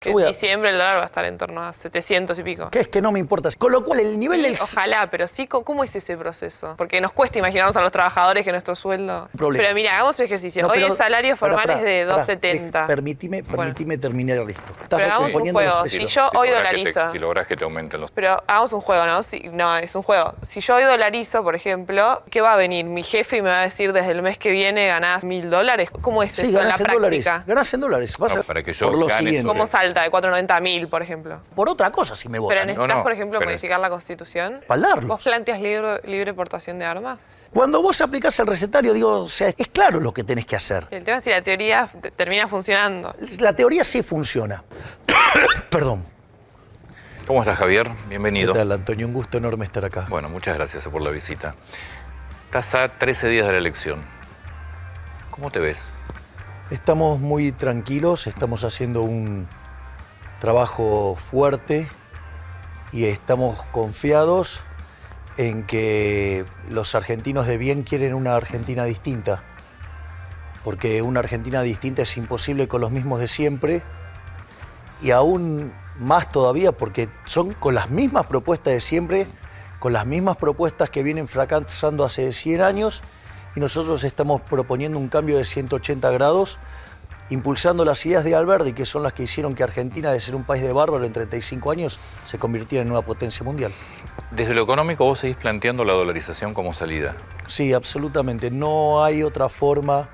En diciembre el dólar va a estar en torno a 700 y pico. ¿Qué es que no me importa? Con lo cual el nivel del... Ojalá, pero sí, ¿cómo es ese proceso? Porque nos cuesta imaginarnos a los trabajadores que nuestro sueldo... Pero mira, hagamos un ejercicio. No, Hoy el salario formal es de 2.70. Permitime terminar esto. Pero hagamos un juego. Si yo hoy dolarizo... Si lográs que te aumenten los... Pero hagamos un juego, ¿no? No, es un juego. Si yo hoy dolarizo, por ejemplo, ¿qué va a venir? Mi jefe me va a decir desde el mes que viene ganás $1.000. ¿Cómo es eso en la práctica? Ganás en dólares. Para que yo por lo gane siguiente. ¿Cómo salta de 4.90 a 1.000, por ejemplo? Por otra cosa si me votan. Pero necesitas, por ejemplo, modificar la Constitución. Respaldarlos. ¿Vos planteas libre portación de armas? Cuando vos aplicás el recetario, digo, o sea, es claro lo que tenés que hacer. El tema es si la teoría termina funcionando. La teoría sí funciona. Perdón. ¿Cómo estás, Javier? Bienvenido. ¿Qué tal, Antonio? Un gusto enorme estar acá. Bueno, muchas gracias por la visita. Estás a 13 días de la elección. ¿Cómo te ves? Estamos muy tranquilos, estamos haciendo un trabajo fuerte y estamos confiados en que los argentinos de bien quieren una Argentina distinta, porque una Argentina distinta es imposible con los mismos de siempre y aún más todavía porque son con las mismas propuestas de siempre, con las mismas propuestas que vienen fracasando hace 100 años y nosotros estamos proponiendo un cambio de 180 grados, impulsando las ideas de Alberdi, que son las que hicieron que Argentina, de ser un país de bárbaro en 35 años, se convirtiera en una potencia mundial. Desde lo económico, vos seguís planteando la dolarización como salida. Sí, absolutamente. No hay otra forma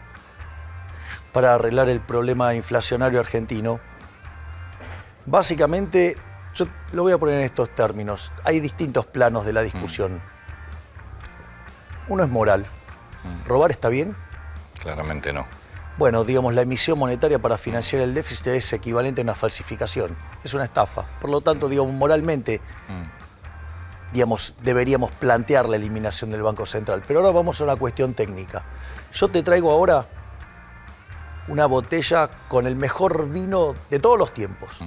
para arreglar el problema inflacionario argentino. Básicamente, yo lo voy a poner en estos términos. Hay distintos planos de la discusión. Uno es moral. ¿Robar está bien? Claramente no. Bueno, digamos, la emisión monetaria para financiar el déficit es equivalente a una falsificación. Es una estafa. Por lo tanto, digamos, moralmente, digamos, deberíamos plantear la eliminación del Banco Central. Pero ahora vamos a una cuestión técnica. Yo te traigo ahora una botella con el mejor vino de todos los tiempos.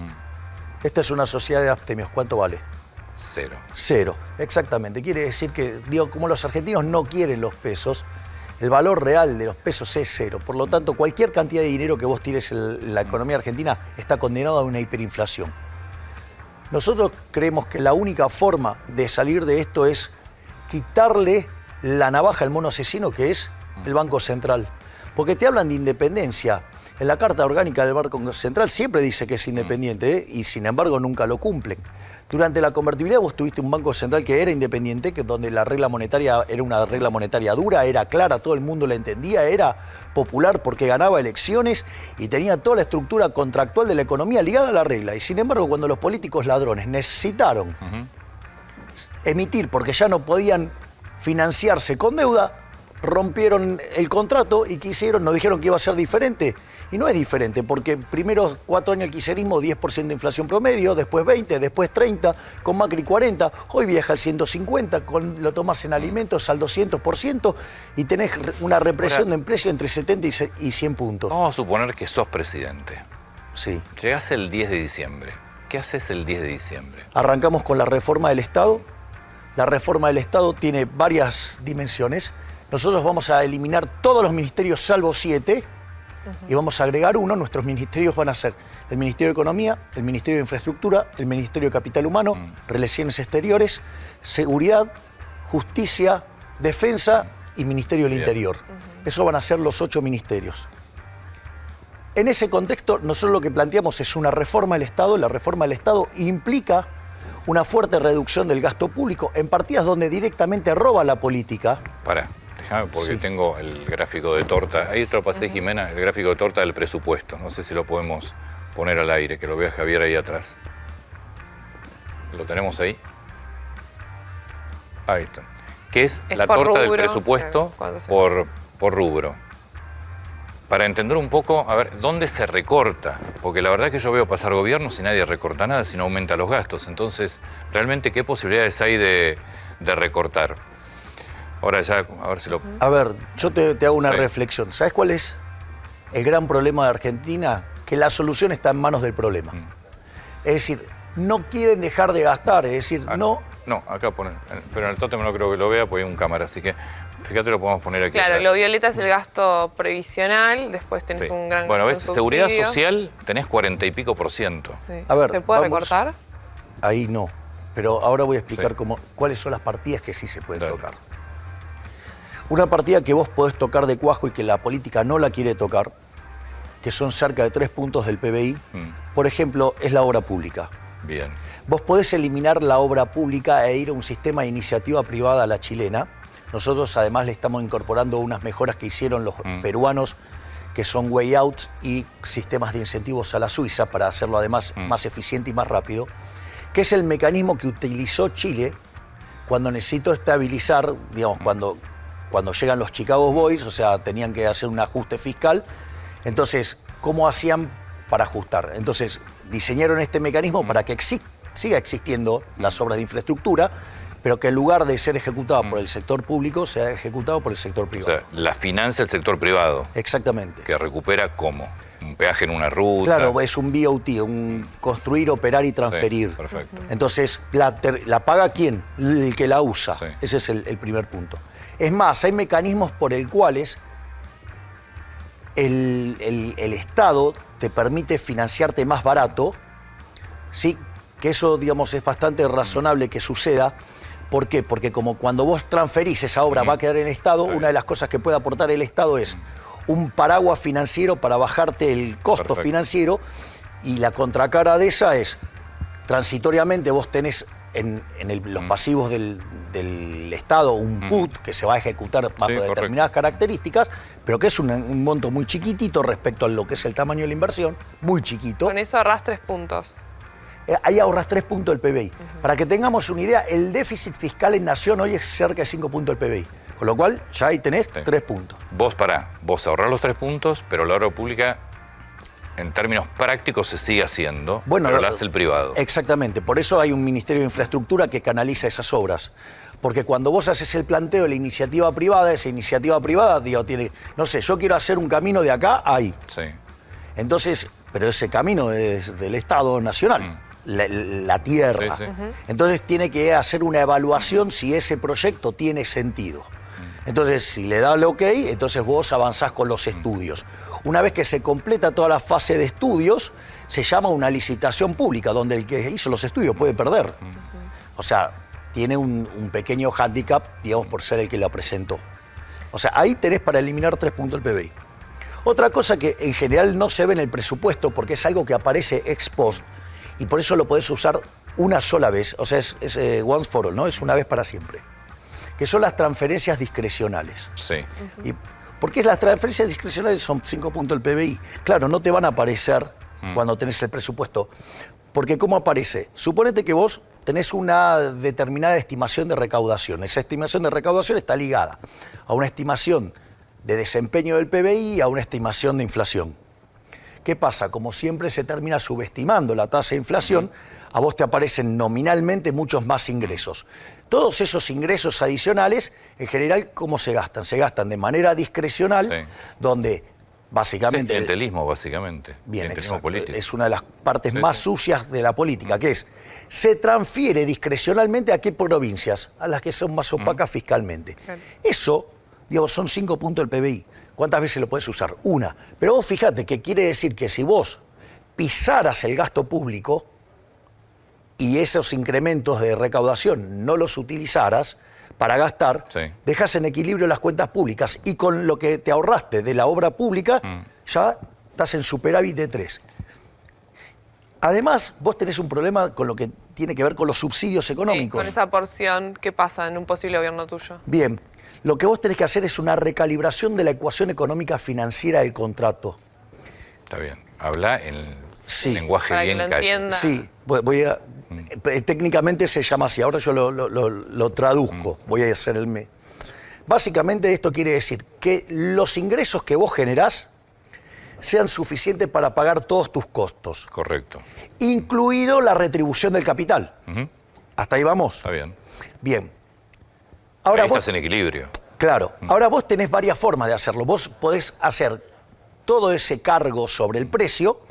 Esta es una sociedad de abstemios. ¿Cuánto vale? 0. 0, exactamente. Quiere decir que, digo, como los argentinos no quieren los pesos, el valor real de los pesos es 0. Por lo tanto, cualquier cantidad de dinero que vos tires en la economía argentina está condenado a una hiperinflación. Nosotros creemos que la única forma de salir de esto es quitarle la navaja al mono asesino que es el Banco Central. Porque te hablan de independencia. En la Carta Orgánica del Banco Central siempre dice que es independiente, y sin embargo nunca lo cumplen. Durante la convertibilidad vos tuviste un Banco Central que era independiente, que donde la regla monetaria era una regla monetaria dura, era clara, todo el mundo la entendía, era popular porque ganaba elecciones y tenía toda la estructura contractual de la economía ligada a la regla. Y sin embargo, cuando los políticos ladrones necesitaron emitir porque ya no podían financiarse con deuda, rompieron el contrato y ¿qué hicieron? Nos dijeron que iba a ser diferente. Y no es diferente, porque primero 4 años el kirchnerismo, 10% de inflación promedio, después 20, después 30, con Macri 40, hoy viaja al 150, lo tomas en alimentos al 200% y tenés una represión de precio entre 70 y 100 puntos. Vamos a suponer que sos presidente. Sí. Llegás el 10 de diciembre. ¿Qué haces el 10 de diciembre? Arrancamos con la reforma del Estado. La reforma del Estado tiene varias dimensiones. Nosotros vamos a eliminar todos los ministerios salvo 7 y vamos a agregar uno. Nuestros ministerios van a ser el Ministerio de Economía, el Ministerio de Infraestructura, el Ministerio de Capital Humano, Relaciones Exteriores, Seguridad, Justicia, Defensa y Ministerio del Interior. Eso van a ser los 8 ministerios. En ese contexto, nosotros lo que planteamos es una reforma del Estado. La reforma del Estado implica una fuerte reducción del gasto público en partidas donde directamente roba la política. Déjame, porque tengo el gráfico de torta. Ahí te lo pasé, Jimena, el gráfico de torta del presupuesto. No sé si lo podemos poner al aire, que lo vea Javier ahí atrás. ¿Lo tenemos ahí? Ahí está. Que es la torta del presupuesto por rubro. Para entender un poco, a ver, ¿dónde se recorta? Porque la verdad que yo veo pasar gobiernos y nadie recorta nada, sino aumenta los gastos. Entonces, realmente, ¿qué posibilidades hay de recortar? Ahora ya, a ver si lo... A ver, yo te hago una reflexión. ¿Sabes cuál es el gran problema de Argentina? Que la solución está en manos del problema. Es decir, no quieren dejar de gastar, es decir, no... No, acá ponen, pero en el tótem no creo que lo vea porque hay un cámara, así que fíjate, lo podemos poner aquí. Claro, atrás. lo violeta es el gasto previsional, después tenés un gran Bueno, ves, subsidio. seguridad social tenés 40 y pico %. Sí. A ver, ¿Se puede vamos- recortar? Ahí no. Pero ahora voy a explicar cuáles son las partidas que sí se pueden tocar. Una partida que vos podés tocar de cuajo y que la política no la quiere tocar, que son cerca de 3 puntos del PBI, por ejemplo, es la obra pública. Bien. Vos podés eliminar la obra pública e ir a un sistema de iniciativa privada a la chilena. Nosotros además le estamos incorporando unas mejoras que hicieron los peruanos, que son way outs y sistemas de incentivos a la Suiza para hacerlo además más eficiente y más rápido, que es el mecanismo que utilizó Chile cuando necesitó estabilizar, digamos, cuando llegan los Chicago Boys, o sea, tenían que hacer un ajuste fiscal. Entonces, ¿cómo hacían para ajustar? Entonces, diseñaron este mecanismo para que siga existiendo las obras de infraestructura, pero que en lugar de ser ejecutado por el sector público, sea ejecutado por el sector privado. O sea, la financia el sector privado. Exactamente. Que recupera ¿cómo? Un peaje en una ruta. Claro, es un BOT, un construir, operar y transferir. Sí, perfecto. Entonces, ¿la paga quién? El que la usa. Sí. Ese es el primer punto. Es más, hay mecanismos por el cuales el Estado te permite financiarte más barato, ¿sí? Que eso, digamos, es bastante razonable que suceda. ¿Por qué? Porque como cuando vos transferís esa obra va a quedar en el Estado, una de las cosas que puede aportar el Estado es un paraguas financiero para bajarte el costo financiero, y la contracara de esa es, transitoriamente vos tenés en los pasivos del Estado un PUT que se va a ejecutar bajo determinadas características, pero que es un monto muy chiquitito respecto a lo que es el tamaño de la inversión, muy chiquito. Con eso ahorrás 3 puntos. Ahí ahorras 3 puntos del PBI. Para que tengamos una idea, el déficit fiscal en Nación hoy es cerca de 5 puntos del PBI. Con lo cual, ya ahí tenés 3 puntos. Vos ahorrás los 3 puntos, pero la obra pública, en términos prácticos, se sigue haciendo, pero la hace el privado. Exactamente. Por eso hay un Ministerio de Infraestructura que canaliza esas obras. Porque cuando vos haces el planteo de la iniciativa privada, esa iniciativa privada, digo, tiene, no sé, yo quiero hacer un camino de acá a ahí. Sí. Entonces, pero ese camino es del Estado Nacional. La tierra. Sí, sí. Entonces tiene que hacer una evaluación si ese proyecto tiene sentido. Entonces, si le da el ok, entonces vos avanzás con los estudios. Una vez que se completa toda la fase de estudios, se llama una licitación pública, donde el que hizo los estudios puede perder. O sea, tiene un pequeño hándicap, digamos, por ser el que la presentó. O sea, ahí tenés para eliminar 3 puntos del PBI. Otra cosa que en general no se ve en el presupuesto, porque es algo que aparece ex post, y por eso lo podés usar una sola vez, o sea, es once for all, ¿no? Es una vez para siempre. Que son las transferencias discrecionales. Sí. ¿Y por qué las transferencias discrecionales son 5 puntos del PBI? Claro, no te van a aparecer cuando tenés el presupuesto. Porque ¿cómo aparece? Suponete que vos tenés una determinada estimación de recaudación. Esa estimación de recaudación está ligada a una estimación de desempeño del PBI y a una estimación de inflación. ¿Qué pasa? Como siempre se termina subestimando la tasa de inflación, a vos te aparecen nominalmente muchos más ingresos. Todos esos ingresos adicionales, en general, ¿cómo se gastan? Se gastan de manera discrecional, donde básicamente... Sí, clientelismo, básicamente. Bien, clientelismo político. es una de las partes más sucias de la política, que es, se transfiere discrecionalmente a qué provincias, a las que son más opacas fiscalmente. Eso, digamos, son 5 puntos del PBI. ¿Cuántas veces lo podés usar? Una. Pero vos fíjate que quiere decir que si vos pisaras el gasto público y esos incrementos de recaudación no los utilizaras para gastar, dejas en equilibrio las cuentas públicas y con lo que te ahorraste de la obra pública ya estás en superávit de 3. Además, vos tenés un problema con lo que tiene que ver con los subsidios económicos. Con esa porción, ¿qué pasa en un posible gobierno tuyo? Bien. Lo que vos tenés que hacer es una recalibración de la ecuación económica financiera del contrato. Está bien. Habla en lenguaje para bien calle. Sí, voy a... Técnicamente se llama así, ahora yo lo traduzco, voy a hacer el... Básicamente esto quiere decir que los ingresos que vos generás sean suficientes para pagar todos tus costos. Correcto. Incluido la retribución del capital. ¿Hasta ahí vamos? Está bien. Bien. Ahora ahí estás en equilibrio. Claro. Ahora vos tenés varias formas de hacerlo. Vos podés hacer todo ese cargo sobre el precio,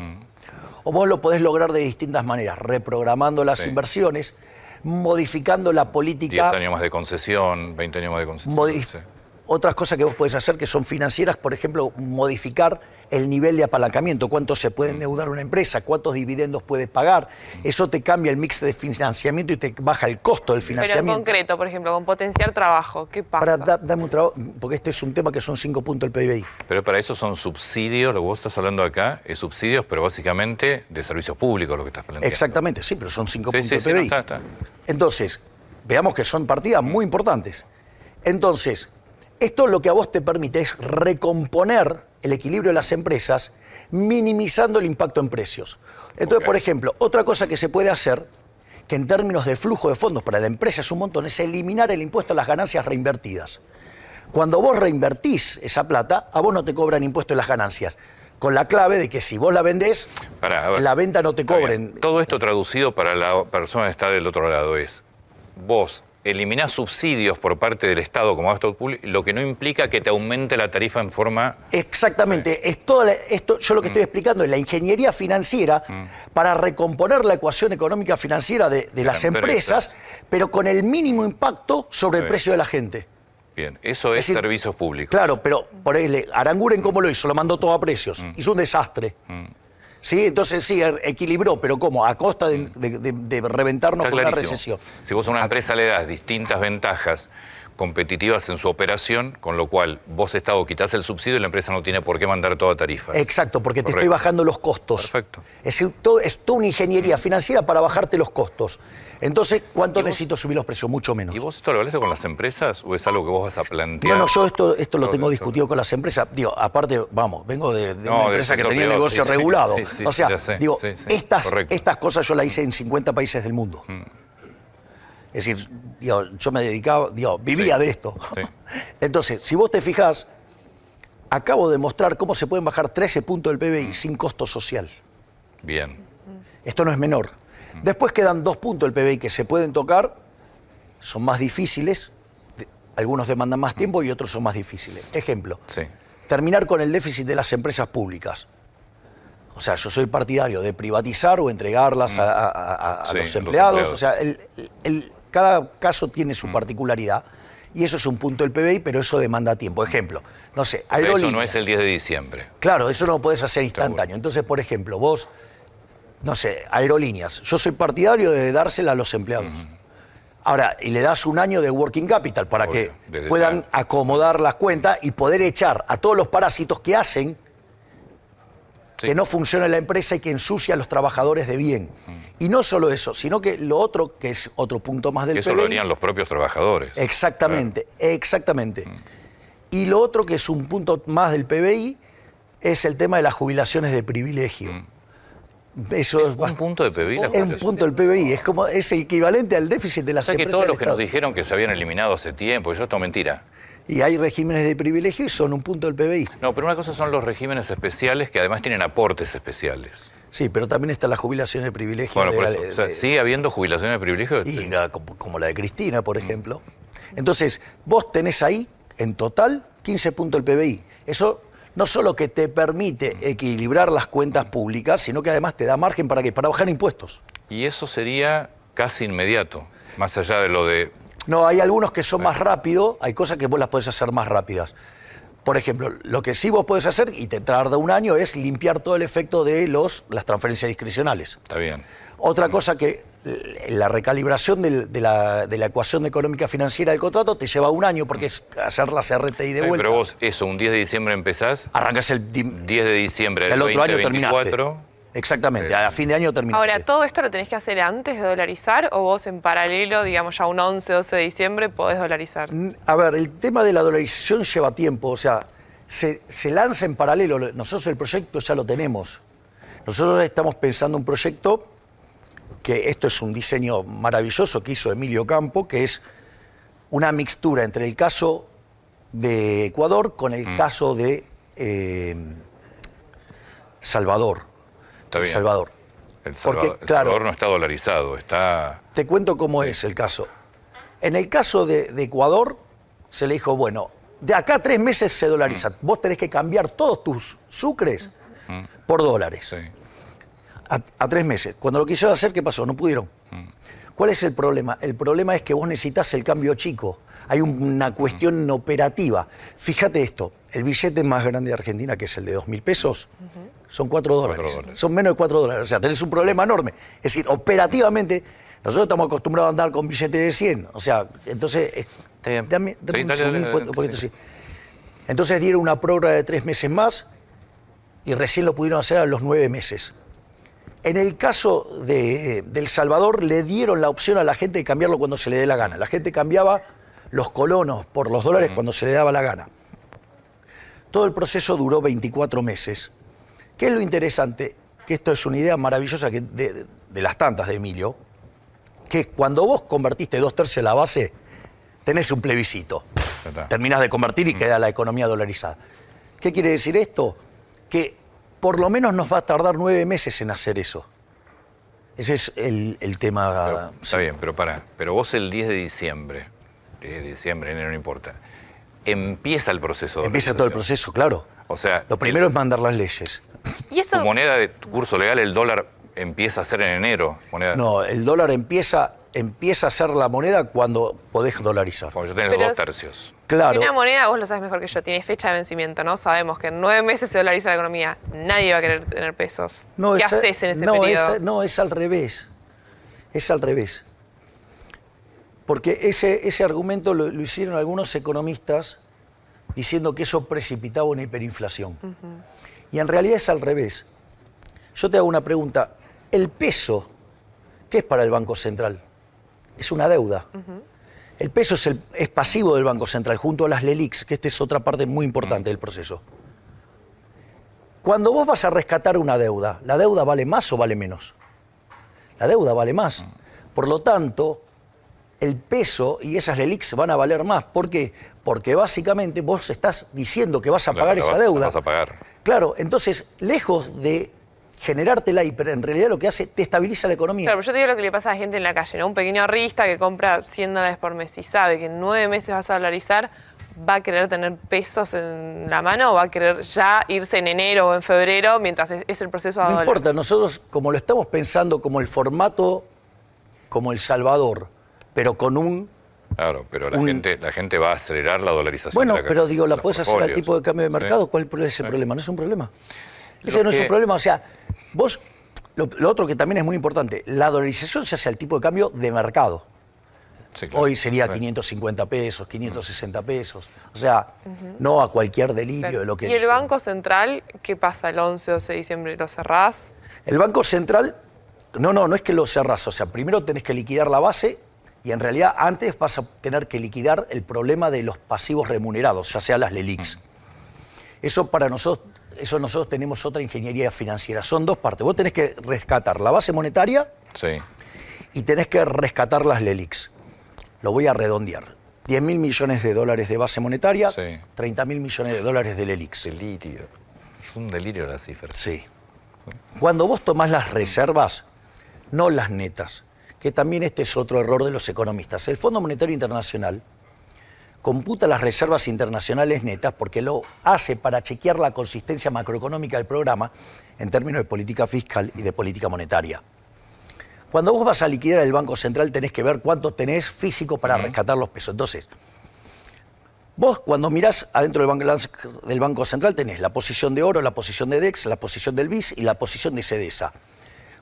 o vos lo podés lograr de distintas maneras, reprogramando las inversiones, modificando la política... 10 años más de concesión, 20 años más de concesión. otras cosas que vos podés hacer que son financieras, por ejemplo, modificar el nivel de apalancamiento, cuánto se puede endeudar una empresa, cuántos dividendos puedes pagar. Eso te cambia el mix de financiamiento y te baja el costo del financiamiento. Pero en concreto, por ejemplo, con potenciar trabajo, ¿qué pasa? Dame un trabajo, porque este es un tema que son 5 puntos del PBI. Pero para eso son subsidios, lo que vos estás hablando acá es subsidios, pero básicamente de servicios públicos lo que estás planteando. Exactamente, sí, pero son 5 puntos del sí, PBI. No, está. Entonces, veamos que son partidas muy importantes. Entonces, esto lo que a vos te permite es recomponer el equilibrio de las empresas, minimizando el impacto en precios. Entonces, por ejemplo, otra cosa que se puede hacer, que en términos de flujo de fondos para la empresa es un montón, es eliminar el impuesto a las ganancias reinvertidas. Cuando vos reinvertís esa plata, a vos no te cobran impuesto en las ganancias. Con la clave de que si vos la vendés, la venta no te cobren. Todo esto traducido para la persona que está del otro lado es, vos eliminás subsidios por parte del Estado como gasto público, lo que no implica que te aumente la tarifa en forma... Exactamente. Esto, yo lo que estoy explicando es la ingeniería financiera para recomponer la ecuación económica financiera de las empresas, pero con el mínimo impacto sobre el precio de la gente. Bien, eso es decir, servicios públicos. Claro, pero por ahí, Aranguren, ¿cómo lo hizo? Lo mandó todo a precios. Hizo un desastre. Sí, entonces sí, equilibró, pero ¿cómo? A costa de reventarnos con una recesión. Si vos a una empresa le das distintas ventajas competitivas en su operación, con lo cual vos, Estado, quitás el subsidio y la empresa no tiene por qué mandar toda tarifa. Exacto, porque te estoy bajando los costos. Perfecto. Es toda una ingeniería financiera para bajarte los costos. Entonces, ¿cuánto necesito subir los precios? Mucho menos. ¿Y vos esto lo hablaste con las empresas o es algo que vos vas a plantear? No, yo esto lo tengo discutido con las empresas. Digo, aparte, vamos, vengo de una empresa que tenía el negocio regulado. O sea, digo, estas cosas yo las hice en 50 países del mundo. Es decir, yo me dedicaba, vivía de esto. Entonces, si vos te fijás, acabo de mostrar cómo se pueden bajar 13 puntos del PBI sin costo social. Bien. Esto no es menor. Después quedan 2 puntos del PBI que se pueden tocar, son más difíciles, algunos demandan más tiempo y otros son más difíciles. Ejemplo, terminar con el déficit de las empresas públicas. O sea, yo soy partidario de privatizar o entregarlas a los empleados. O sea, cada caso tiene su particularidad y eso es un punto del PBI, pero eso demanda tiempo. Ejemplo, no sé, aerolíneas. Eso no es el 10 de diciembre. Claro, eso no lo podés hacer instantáneo. Entonces, por ejemplo, vos, no sé, aerolíneas. Yo soy partidario de dársela a los empleados. Ahora, y le das un año de working capital para que puedan acomodar las cuentas y poder echar a todos los parásitos que hacen que no funcione la empresa y que ensucia a los trabajadores de bien. Y no solo eso, sino que lo otro, que es otro punto más del PBI... Eso lo harían los propios trabajadores. Exactamente, exactamente. Y lo otro, que es un punto más del PBI, es el tema de las jubilaciones de privilegio. Eso es un punto de PBI. Es un punto del PBI, es equivalente al déficit de las empresas. Que todos los que nos dijeron que se habían eliminado hace tiempo, esto es mentira. Y hay regímenes de privilegio y son un punto del PBI. No, pero una cosa son los regímenes especiales que además tienen aportes especiales. Sí, pero también están las jubilaciones de privilegio. Bueno, ¿sigue habiendo jubilaciones de privilegio? Y como la de Cristina, por ejemplo. Entonces, vos tenés ahí, en total, 15 puntos del PBI. Eso no solo que te permite equilibrar las cuentas públicas, sino que además te da margen para bajar impuestos. Y eso sería casi inmediato, más allá de lo de... No, hay algunos que son más rápidos, hay cosas que vos las podés hacer más rápidas. Por ejemplo, lo que sí vos podés hacer, y te tarda un año, es limpiar todo el efecto de las transferencias discrecionales. Está bien. Otra cosa que la recalibración de la ecuación económica financiera del contrato te lleva un año, porque es hacer la CRTI de vuelta. Pero vos, eso, un 10 de diciembre empezás. Arrancás el 10 de diciembre del otro año 2024. Terminaste. Exactamente, a fin de año terminaste. Ahora, ¿todo esto lo tenés que hacer antes de dolarizar o vos en paralelo, digamos ya un 11, 12 de diciembre, podés dolarizar? A ver, el tema de la dolarización lleva tiempo, o sea, se lanza en paralelo. Nosotros el proyecto ya lo tenemos. Nosotros estamos pensando un proyecto que esto es un diseño maravilloso que hizo Emilio Campo, que es una mixtura entre el caso de Ecuador con el caso de Salvador. Está bien. Salvador. El Salvador no está dolarizado, está... Te cuento cómo es el caso. En el caso de Ecuador, se le dijo, bueno, de acá a 3 meses se dolariza. Vos tenés que cambiar todos tus sucres por dólares. Sí. A 3 meses. Cuando lo quisieron hacer, ¿qué pasó? No pudieron. ¿Cuál es el problema? El problema es que vos necesitas el cambio chico. Hay una cuestión operativa. Fíjate esto, el billete más grande de Argentina, que es el de 2.000 pesos, son $4. Son menos de $4. O sea, tenés un problema enorme. Es decir, operativamente, nosotros estamos acostumbrados a andar con billetes de 100. O sea, entonces... Está bien. Dame un segundito, sí. Entonces dieron una prórroga de 3 meses más y recién lo pudieron hacer a los 9 meses. En el caso de El Salvador, le dieron la opción a la gente de cambiarlo cuando se le dé la gana. La gente cambiaba los colonos por los dólares cuando se le daba la gana. Todo el proceso duró 24 meses. ¿Qué es lo interesante? Que esto es una idea maravillosa de las tantas de Emilio, que cuando vos convertiste 2/3 de la base, tenés un plebiscito. Terminás de convertir y queda la economía dolarizada. ¿Qué quiere decir esto? Que por lo menos nos va a tardar 9 meses en hacer eso. Ese es el tema. Pero, está bien, pero vos el 10 de diciembre, enero, no importa, empieza el proceso. Empieza todo el proceso, claro. O sea, lo primero es mandar las leyes. ¿Y eso? Tu moneda de tu curso legal, el dólar, empieza a ser en enero. No, el dólar empieza a ser la moneda cuando podés dolarizar. Cuando ya tenés 2/3. Claro. Una moneda, vos lo sabes mejor que yo, tiene fecha de vencimiento, ¿no? Sabemos que en 9 meses se dolariza la economía. Nadie va a querer tener pesos. ¿Qué haces en ese periodo? Es al revés. Es al revés. Porque ese argumento lo hicieron algunos economistas diciendo que eso precipitaba una hiperinflación. Y en realidad es al revés. Yo te hago una pregunta. ¿El peso qué es para el Banco Central? Es una deuda. El peso es pasivo del Banco Central, junto a las LELIQs, que esta es otra parte muy importante del proceso. Cuando vos vas a rescatar una deuda, ¿la deuda vale más o vale menos? La deuda vale más. Por lo tanto, el peso y esas LELIQs van a valer más. ¿Por qué? Porque básicamente vos estás diciendo que vas a pagar esa deuda. La vas a pagar. Claro, entonces, lejos de generarte la hiper, en realidad lo que hace, te estabiliza la economía. Claro, pero yo te digo lo que le pasa a la gente en la calle, ¿no? Un pequeño ahorrista que compra $100 por mes y sabe que en 9 meses vas a dolarizar, ¿va a querer tener pesos en la mano o va a querer ya irse en enero o en febrero mientras es el proceso a dólar? No importa, nosotros como lo estamos pensando como el formato, como El Salvador, pero con un... Claro, pero la gente va a acelerar la dolarización. Bueno, pero digo, la puedes hacer al tipo de cambio de mercado, ¿sí? ¿Cuál es el problema? No es un problema. Ese no es un problema, o sea, vos, lo otro que también es muy importante, la dolarización se hace al tipo de cambio de mercado. Sí, claro. Hoy sería 550 pesos, 560 pesos, o sea, no a cualquier delirio de lo que... ¿Y el Banco Central, qué pasa el 11 o 12 de diciembre? ¿Lo cerrás? El Banco Central, no es que lo cerrás, o sea, primero tenés que liquidar la base y en realidad antes vas a tener que liquidar el problema de los pasivos remunerados, ya sea las LELIQs. Eso para nosotros... nosotros tenemos otra ingeniería financiera. Son dos partes. Vos tenés que rescatar la base monetaria y tenés que rescatar las LELIQs. Lo voy a redondear. 10.000 millones de dólares de base monetaria, 30.000 millones de dólares de LELIQs. Delirio. Es un delirio la cifra. Sí. Cuando vos tomás las reservas, no las netas, que también este es otro error de los economistas. El Fondo Monetario Internacional computa las reservas internacionales netas porque lo hace para chequear la consistencia macroeconómica del programa en términos de política fiscal y de política monetaria. Cuando vos vas a liquidar el Banco Central tenés que ver cuánto tenés físico para rescatar los pesos. Entonces, vos cuando mirás adentro del Banco Central tenés la posición de oro, la posición de DEX, la posición del BIS y la posición de CEDESA.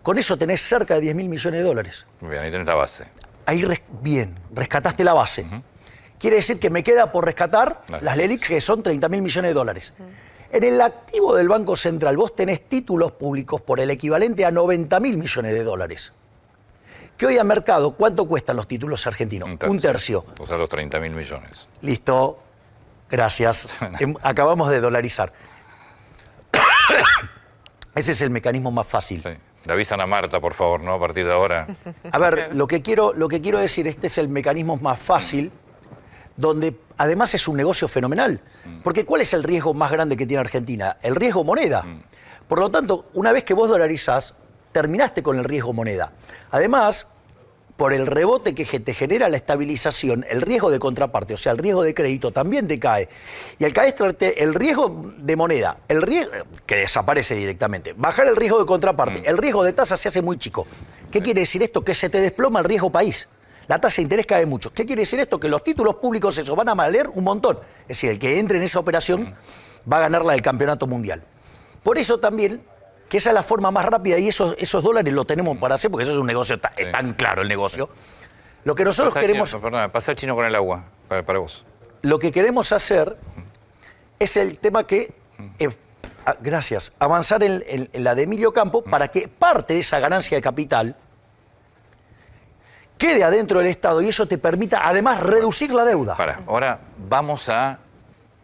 Con eso tenés cerca de 10.000 millones de dólares. Bien, ahí tenés la base. Ahí, rescataste la base. Quiere decir que me queda por rescatar las LELIQs, que son 30.000 millones de dólares. En el activo del Banco Central vos tenés títulos públicos por el equivalente a 90.000 millones de dólares. Que hoy a mercado, ¿cuánto cuestan los títulos argentinos? Un tercio. O sea, los 30.000 millones. Listo. Gracias. Acabamos de dolarizar. Ese es el mecanismo más fácil. Sí. Le avisan a Marta, por favor, ¿no? A partir de ahora. A ver, lo que quiero decir, este es el mecanismo más fácil, donde además es un negocio fenomenal. Porque ¿cuál es el riesgo más grande que tiene Argentina? El riesgo moneda. Por lo tanto, una vez que vos dolarizás, terminaste con el riesgo moneda. Además, por el rebote que te genera la estabilización, el riesgo de contraparte, o sea, el riesgo de crédito también te cae. Y al caerte el riesgo de moneda, el riesgo que desaparece directamente, bajar el riesgo de contraparte, el riesgo de tasa se hace muy chico. ¿Qué quiere decir esto? Que se te desploma el riesgo país. La tasa de interés cae mucho. ¿Qué quiere decir esto? Que los títulos públicos esos van a valer un montón. Es decir, el que entre en esa operación va a ganar la del campeonato mundial. Por eso también, que esa es la forma más rápida y esos dólares lo tenemos para hacer, porque eso es un negocio, es tan claro el negocio. Lo que nosotros queremos... Perdona, pasa el chino con el agua, para vos. Lo que queremos hacer es el tema que... gracias. Avanzar en la de Emilio Campo para que parte de esa ganancia de capital quede adentro del Estado y eso te permita, además, reducir la deuda. Ahora vamos a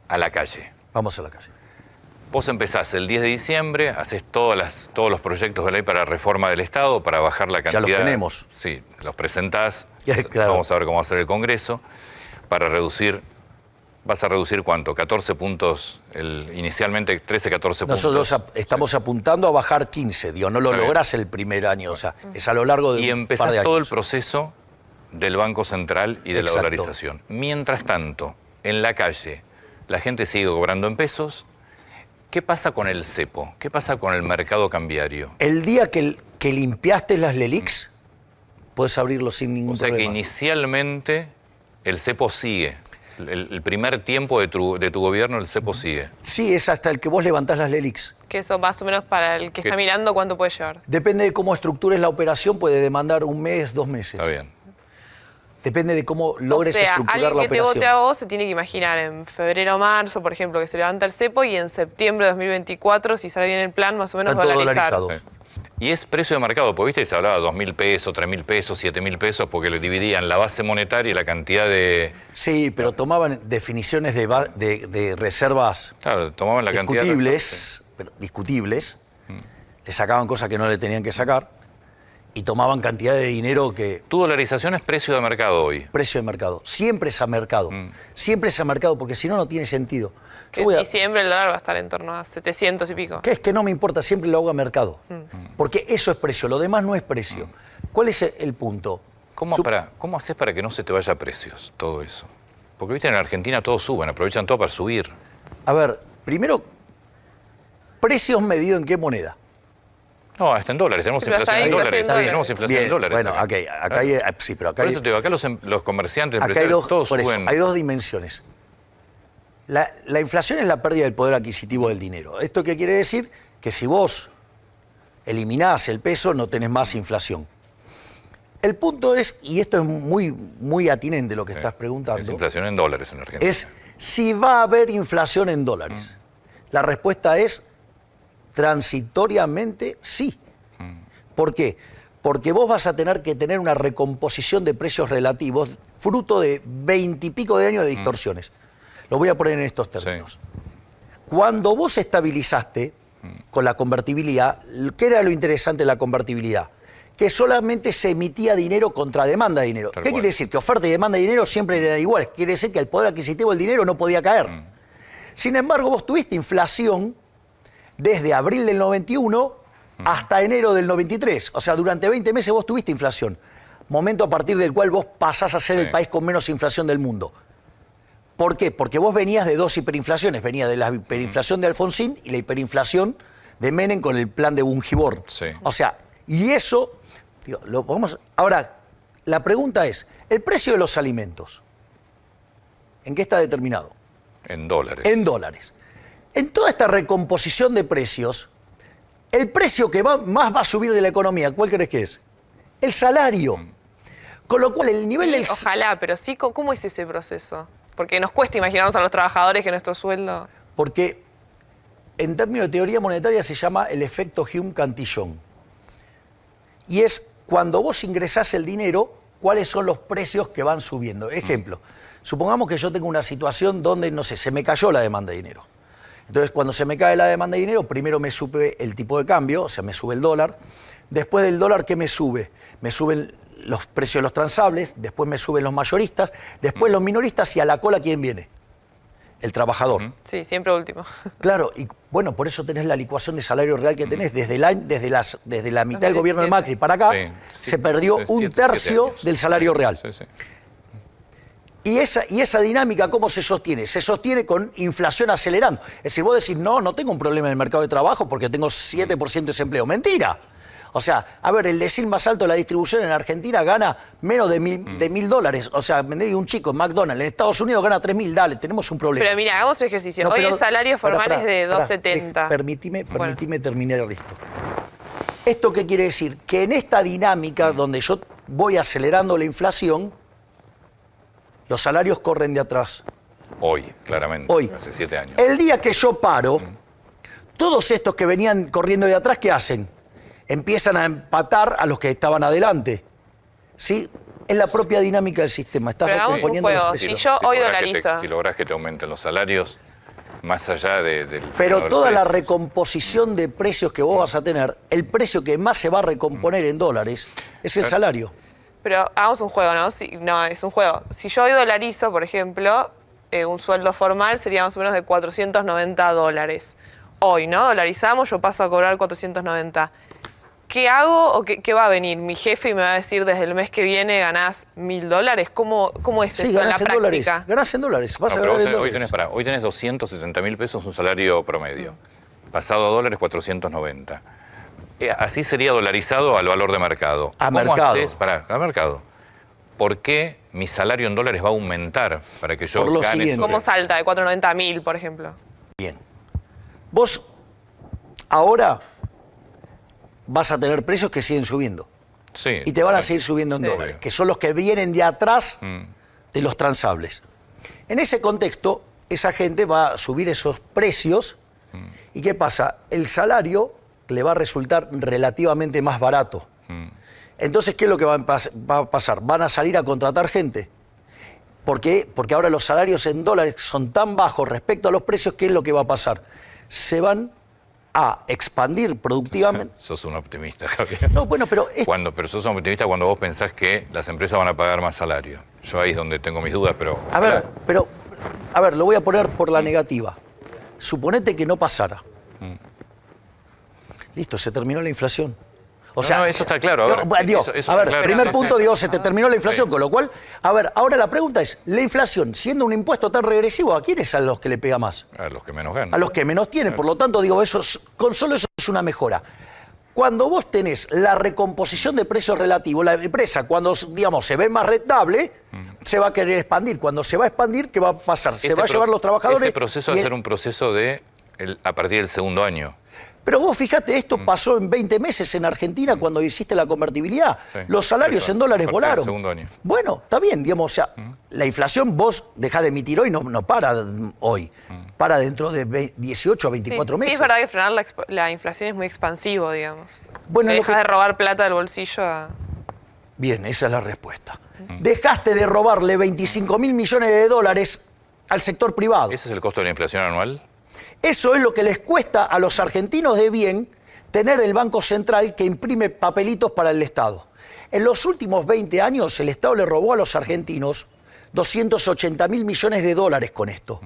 la calle. Vamos a la calle. Vos empezás el 10 de diciembre, haces todos los proyectos de ley para reforma del Estado, para bajar la cantidad... Ya los tenemos. Sí, los presentás. Claro. Vamos a ver cómo va a ser el Congreso. Para reducir... ¿Vas a reducir cuánto? 14 puntos, inicialmente 13, 14 puntos. Nosotros estamos apuntando a bajar 15, digo, no lo lográs el primer año, o sea, es a lo largo de y un par de empezás años. todo el proceso del Banco Central y de la dolarización. Mientras tanto, en la calle, la gente sigue cobrando en pesos. ¿Qué pasa con el cepo? ¿Qué pasa con el mercado cambiario? El día que limpiaste las LELIQs, puedes abrirlo sin ningún problema. O sea que inicialmente el cepo sigue. El primer tiempo de tu gobierno, el cepo sigue. Sí, es hasta el que vos levantás las LELIQs. Que eso más o menos para el que está mirando, ¿cuánto puede llevar? Depende de cómo estructures la operación, puede demandar 1 mes, 2 meses. Está bien. Depende de cómo logres estructurar la operación. Alguien que te vote a vos se tiene que imaginar en febrero o marzo, por ejemplo, que se levanta el cepo y en septiembre de 2024, si sale bien el plan, más o menos Están todos dolarizar. dolarizados. Y es precio de mercado, porque viste, se hablaba de 2.000 pesos, 3.000 pesos, 7.000 pesos, porque le dividían la base monetaria y la cantidad de... Sí, pero tomaban definiciones de reservas Claro, tomaban la cantidad discutibles, le sacaban cosas que no le tenían que sacar y tomaban cantidad de dinero que... Tu dolarización es precio de mercado hoy. Precio de mercado. Siempre es a mercado. Siempre es a mercado, porque si no, no tiene sentido. Que en diciembre el dólar va a estar en torno a 700 y pico. Que es que no me importa, siempre lo hago a mercado. Porque eso es precio, lo demás no es precio. ¿Cuál es el punto? ¿Cómo haces para que no se te vaya a precios todo eso? Porque viste, en Argentina todos suben, aprovechan todo para subir. A ver, primero, precios medidos en qué moneda. No, está en dólares, tenemos inflación en dólares. Tenemos inflación en dólares. Bueno, acá hay, sí, pero acá por eso te digo, acá los comerciantes, acá todos por suben. Eso, hay dos dimensiones. La inflación es la pérdida del poder adquisitivo del dinero. ¿Esto qué quiere decir? Que si vos eliminás el peso, no tenés más inflación. El punto es, y esto es muy atinente lo que estás preguntando. Es inflación en dólares en Argentina. Es si va a haber inflación en dólares. La respuesta es transitoriamente sí. ¿Por qué? Porque vos vas a tener que tener una recomposición de precios relativos fruto de 20 y pico de años de distorsiones. Lo voy a poner en estos términos. Sí. Cuando vos estabilizaste con la convertibilidad, ¿qué era lo interesante de la convertibilidad? Que solamente se emitía dinero contra demanda de dinero. ¿Qué quiere decir? Que oferta y demanda de dinero siempre eran iguales. Quiere decir que el poder adquisitivo del dinero no podía caer. Sin embargo, vos tuviste inflación desde abril del 91 hasta enero del 93. O sea, durante 20 meses vos tuviste inflación. Momento a partir del cual vos pasás a ser el país con menos inflación del mundo. ¿Por qué? Porque vos venías de dos hiperinflaciones. Venías de la hiperinflación de Alfonsín y la hiperinflación de Menem con el plan de Bungiborn. Sí. O sea, y eso... Digo, ahora, la pregunta es, ¿el precio de los alimentos en qué está determinado? En dólares. En dólares. En toda esta recomposición de precios, el precio que más va a subir de la economía, ¿cuál crees que es? El salario. Con lo cual, el nivel del... Ojalá, pero sí, ¿cómo es ese proceso? Porque nos cuesta imaginarnos a los trabajadores que nuestro sueldo... Porque en términos de teoría monetaria se llama el efecto Hume-Cantillon. Y es cuando vos ingresás el dinero, cuáles son los precios que van subiendo. Ejemplo, supongamos que yo tengo una situación donde, no sé, se me cayó la demanda de dinero. Entonces, cuando se me cae la demanda de dinero, primero me sube el tipo de cambio, o sea, me sube el dólar. Después del dólar, ¿qué me sube? Me suben los precios de los transables, después me suben los mayoristas, después los minoristas y a la cola, ¿quién viene? El trabajador. Sí, siempre último. Claro, y bueno, por eso tenés la licuación de salario real que tenés. Desde la mitad del gobierno de Macri para acá, se perdió un tercio del salario real. Sí. Y esa dinámica, ¿cómo se sostiene? Se sostiene con inflación acelerando. Es decir, vos decís, no tengo un problema en el mercado de trabajo porque tengo 7% de desempleo. ¡Mentira! O sea, a ver, el decil más alto de la distribución en Argentina gana menos de $1.000. O sea, un chico en McDonald's en Estados Unidos gana 3.000. Dale, tenemos un problema. Pero mira, hagamos un ejercicio. Hoy el salario formal es de 2.70. Permitime terminar esto. ¿Esto qué quiere decir? Que en esta dinámica donde yo voy acelerando la inflación, los salarios corren de atrás. Hoy, claramente. Hoy. Hace 7 años. El día que yo paro, todos estos que venían corriendo de atrás, ¿qué hacen? Empiezan a empatar a los que estaban adelante. ¿Sí? Es la propia dinámica del sistema. Estás recomponiendo los precios. Si yo hoy dolarizo. Si lográs que te aumenten los salarios, más allá del... Pero toda la recomposición de precios que vos vas a tener, el precio que más se va a recomponer en dólares es el salario. Pero hagamos un juego, ¿no? No, es un juego. Si yo hoy dolarizo, por ejemplo, un sueldo formal sería más o menos de $490. Hoy, ¿no? Dolarizamos, yo paso a cobrar 490. ¿Qué hago o qué va a venir? Mi jefe me va a decir desde el mes que viene ganás $1.000. ¿Cómo es eso en la práctica? Dólares. Ganás en dólares. Vas a ganar en dólares. Hoy tenés 270.000 pesos, un salario promedio. Pasado a dólares, 490. Así sería dolarizado al valor de mercado. A mercado. A mercado. ¿Por qué mi salario en dólares va a aumentar para que yo gane? ¿Cómo salta de 490 a 1.000, por ejemplo? Bien. Vos ahora vas a tener precios que siguen subiendo. Sí. Y te van a seguir subiendo en dólares, que son los que vienen de atrás de los transables. En ese contexto, esa gente va a subir esos precios. ¿Y qué pasa? El salario le va a resultar relativamente más barato. Entonces, ¿qué es lo que va a pasar? Van a salir a contratar gente. ¿Por qué? Porque ahora los salarios en dólares son tan bajos respecto a los precios, ¿qué es lo que va a pasar? Se van a expandir productivamente. Sos un optimista, Javier. No, bueno, pero... Pero sos un optimista cuando vos pensás que las empresas van a pagar más salario. Yo ahí es donde tengo mis dudas, pero... A ver, lo voy a poner por la negativa. Suponete que no pasara. Listo, se terminó la inflación. O sea, eso está claro. Primer punto, se te terminó la inflación, con lo cual, ahora la pregunta es, la inflación, siendo un impuesto tan regresivo, ¿a quiénes a los que le pega más? A los que menos ganan. A los que menos tienen, por lo tanto, con solo eso es una mejora. Cuando vos tenés la recomposición de precios relativos, la empresa, cuando, digamos, se ve más rentable, se va a querer expandir. Cuando se va a expandir, ¿qué va a pasar? Se va a llevar los trabajadores... Ese proceso va a ser un proceso a partir del segundo año. Pero vos fíjate, esto pasó en 20 meses en Argentina cuando hiciste la convertibilidad. Sí, los salarios en dólares volaron. Segundo año. Bueno, está bien, digamos, o sea, la inflación vos dejás de emitir hoy, no para hoy. Para dentro de 18 a 24 meses. Sí, es verdad que frenar la inflación es muy expansivo, digamos. Bueno, dejas de robar plata del bolsillo a... Bien, esa es la respuesta. Dejaste de robarle 25.000 millones de dólares al sector privado. ¿Ese es el costo de la inflación anual? Eso es lo que les cuesta a los argentinos de bien tener el Banco Central que imprime papelitos para el Estado. En los últimos 20 años el Estado le robó a los argentinos 280.000 millones de dólares con esto.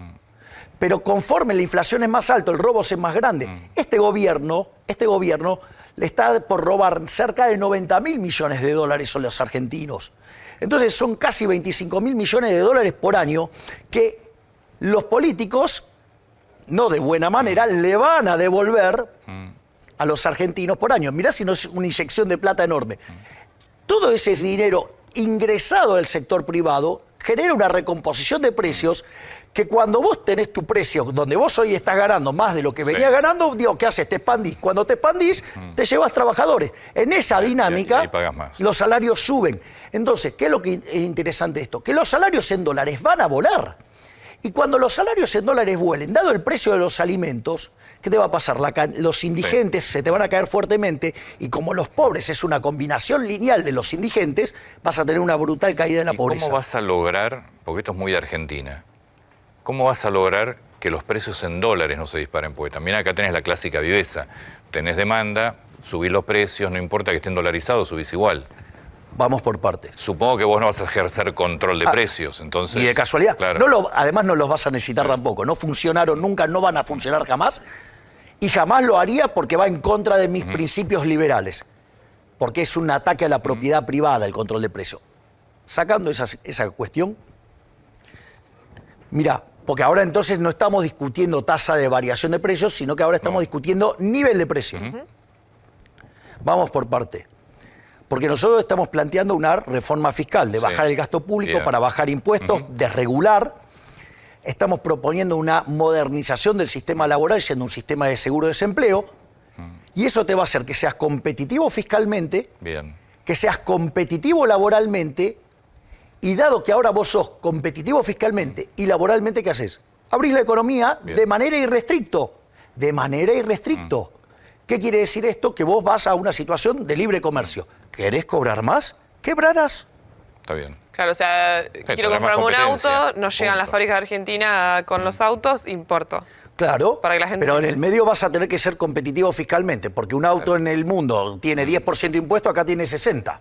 Pero conforme la inflación es más alta, el robo es más grande. Este gobierno le está por robar cerca de 90.000 millones de dólares a los argentinos. Entonces son casi 25.000 millones de dólares por año que los políticos... no de buena manera, le van a devolver a los argentinos por año. Mirá si no es una inyección de plata enorme. Todo ese dinero ingresado al sector privado genera una recomposición de precios que cuando vos tenés tu precio, donde vos hoy estás ganando más de lo que venías ganando, digo, ¿qué haces? Te expandís. Cuando te expandís, te llevas trabajadores. En esa dinámica, los salarios suben. Entonces, ¿qué es lo que es interesante de esto? Que los salarios en dólares van a volar. Y cuando los salarios en dólares vuelen, dado el precio de los alimentos, ¿qué te va a pasar? Los indigentes se te van a caer fuertemente y como los pobres es una combinación lineal de los indigentes, vas a tener una brutal caída de la pobreza. ¿Cómo vas a lograr, porque esto es muy de Argentina, cómo vas a lograr que los precios en dólares no se disparen? Porque también acá tenés la clásica viveza, tenés demanda, subís los precios, no importa que estén dolarizados, subís igual. Vamos por partes. Supongo que vos no vas a ejercer control de precios, entonces... Y de casualidad. Claro. Además no los vas a necesitar tampoco. No funcionaron nunca, no van a funcionar jamás. Y jamás lo haría porque va en contra de mis principios liberales. Porque es un ataque a la propiedad privada el control de precios. Sacando esa cuestión, mirá, porque ahora entonces no estamos discutiendo tasa de variación de precios, sino que ahora estamos discutiendo nivel de precio. Vamos por parte. Porque nosotros estamos planteando una reforma fiscal, de bajar el gasto público para bajar impuestos, desregular. Estamos proponiendo una modernización del sistema laboral, siendo un sistema de seguro de desempleo. Y eso te va a hacer que seas competitivo fiscalmente, que seas competitivo laboralmente, y dado que ahora vos sos competitivo fiscalmente y laboralmente, ¿qué haces? Abrís la economía de manera irrestricto. De manera irrestricto. ¿Qué quiere decir esto? Que vos vas a una situación de libre comercio. ¿Querés cobrar más? Quebrarás. Está bien. Claro, o sea, quiero comprarme un auto, no llegan las fábricas de Argentina con los autos, importo. Claro, para que la gente... pero en el medio vas a tener que ser competitivo fiscalmente, porque un auto en el mundo tiene 10% de impuesto, acá tiene 60%.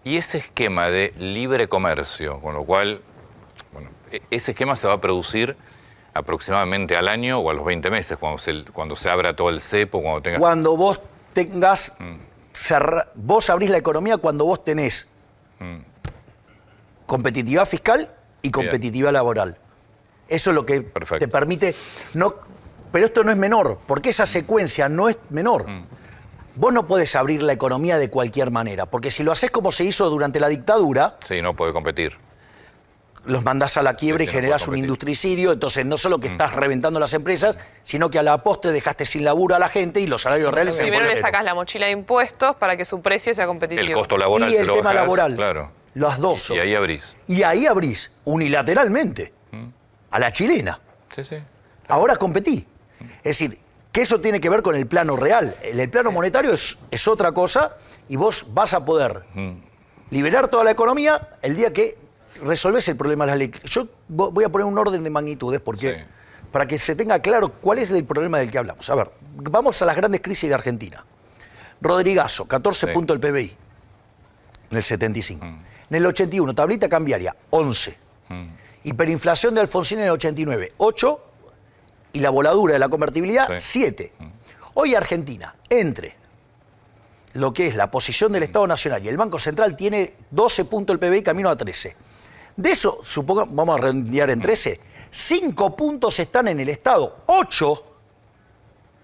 Y ese esquema de libre comercio, con lo cual, bueno, ese esquema se va a producir aproximadamente al año o a los 20 meses, cuando se abra todo el cepo, cuando tengas... Cuando vos tengas... vos abrís la economía cuando vos tenés competitividad fiscal y competitividad laboral. Eso es lo que te permite... pero esto no es menor, porque esa secuencia no es menor. Vos no podés abrir la economía de cualquier manera, porque si lo haces como se hizo durante la dictadura... Sí, no puede competir. Los mandás a la quiebra y generás un industricidio, entonces no solo que estás reventando las empresas, sino que a la postre dejaste sin laburo a la gente y los salarios reales se Primero le sacás la mochila de impuestos para que su precio sea competitivo. El costo laboral y el tema bajás, laboral, claro. Las dos. Y ahí abrís. Y ahí abrís, unilateralmente, a la chilena. Sí, sí. Ahora competí. Es decir, que eso tiene que ver con el plano real. El plano monetario es otra cosa y vos vas a poder liberar toda la economía el día que resolvés el problema de las leyes. Yo voy a poner un orden de magnitudes porque para que se tenga claro cuál es el problema del que hablamos. A ver, vamos a las grandes crisis de Argentina. Rodrigazo, 14 puntos del PBI en el 75. En el 81, tablita cambiaria, 11. Hiperinflación de Alfonsín en el 89, 8. Y la voladura de la convertibilidad, 7. Hoy Argentina, entre lo que es la posición del Estado Nacional y el Banco Central, tiene 12 puntos el PBI, camino a 13. De eso, supongo, vamos a redondear en 13, 5 puntos están en el Estado, 8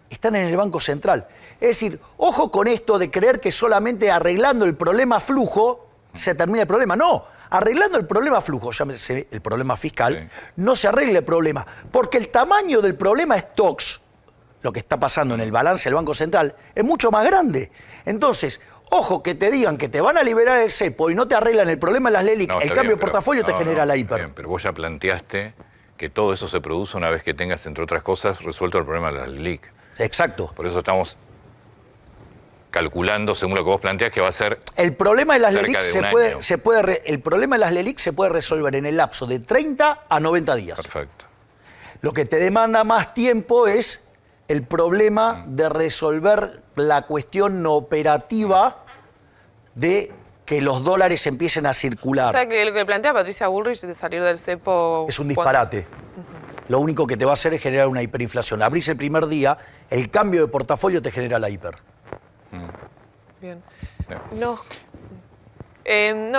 están en el Banco Central. Es decir, ojo con esto de creer que solamente arreglando el problema flujo se termina el problema. No, arreglando el problema flujo, llámese el problema fiscal, no se arregla el problema, porque el tamaño del problema stocks, lo que está pasando en el balance del Banco Central, es mucho más grande. Entonces, ojo que te digan que te van a liberar el cepo y no te arreglan el problema de las LELIC, el cambio de portafolio te genera la hiper. Bien, pero vos ya planteaste que todo eso se produce una vez que tengas, entre otras cosas, resuelto el problema de las LELIC. Exacto. Por eso estamos calculando, según lo que vos planteás, que va a ser el problema de las LELIC el problema de las LELIC se puede resolver en el lapso de 30 a 90 días. Perfecto. Lo que te demanda más tiempo es el problema de resolver la cuestión operativa de que los dólares empiecen a circular. O sea, que lo que plantea Patricia Bullrich de salir del cepo... Es un disparate. Lo único que te va a hacer es generar una hiperinflación. Abrís el primer día, el cambio de portafolio te genera la hiper. Bien. No,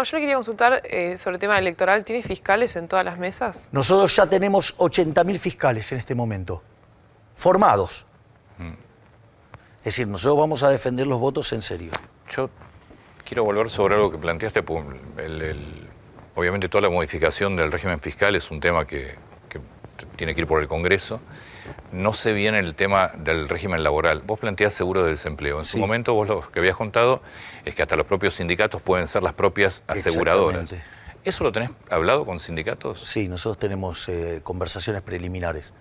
yo le quería consultar sobre el tema electoral. ¿Tiene fiscales en todas las mesas? Nosotros ya tenemos 80.000 fiscales en este momento, formados. Es decir, nosotros vamos a defender los votos en serio. Yo quiero volver sobre algo que planteaste. Obviamente toda la modificación del régimen fiscal es un tema que tiene que ir por el Congreso. No sé bien el tema del régimen laboral. Vos planteás seguro de desempleo. En su momento vos lo que habías contado es que hasta los propios sindicatos pueden ser las propias aseguradoras. ¿Eso lo tenés hablado con sindicatos? Sí, nosotros tenemos conversaciones preliminares.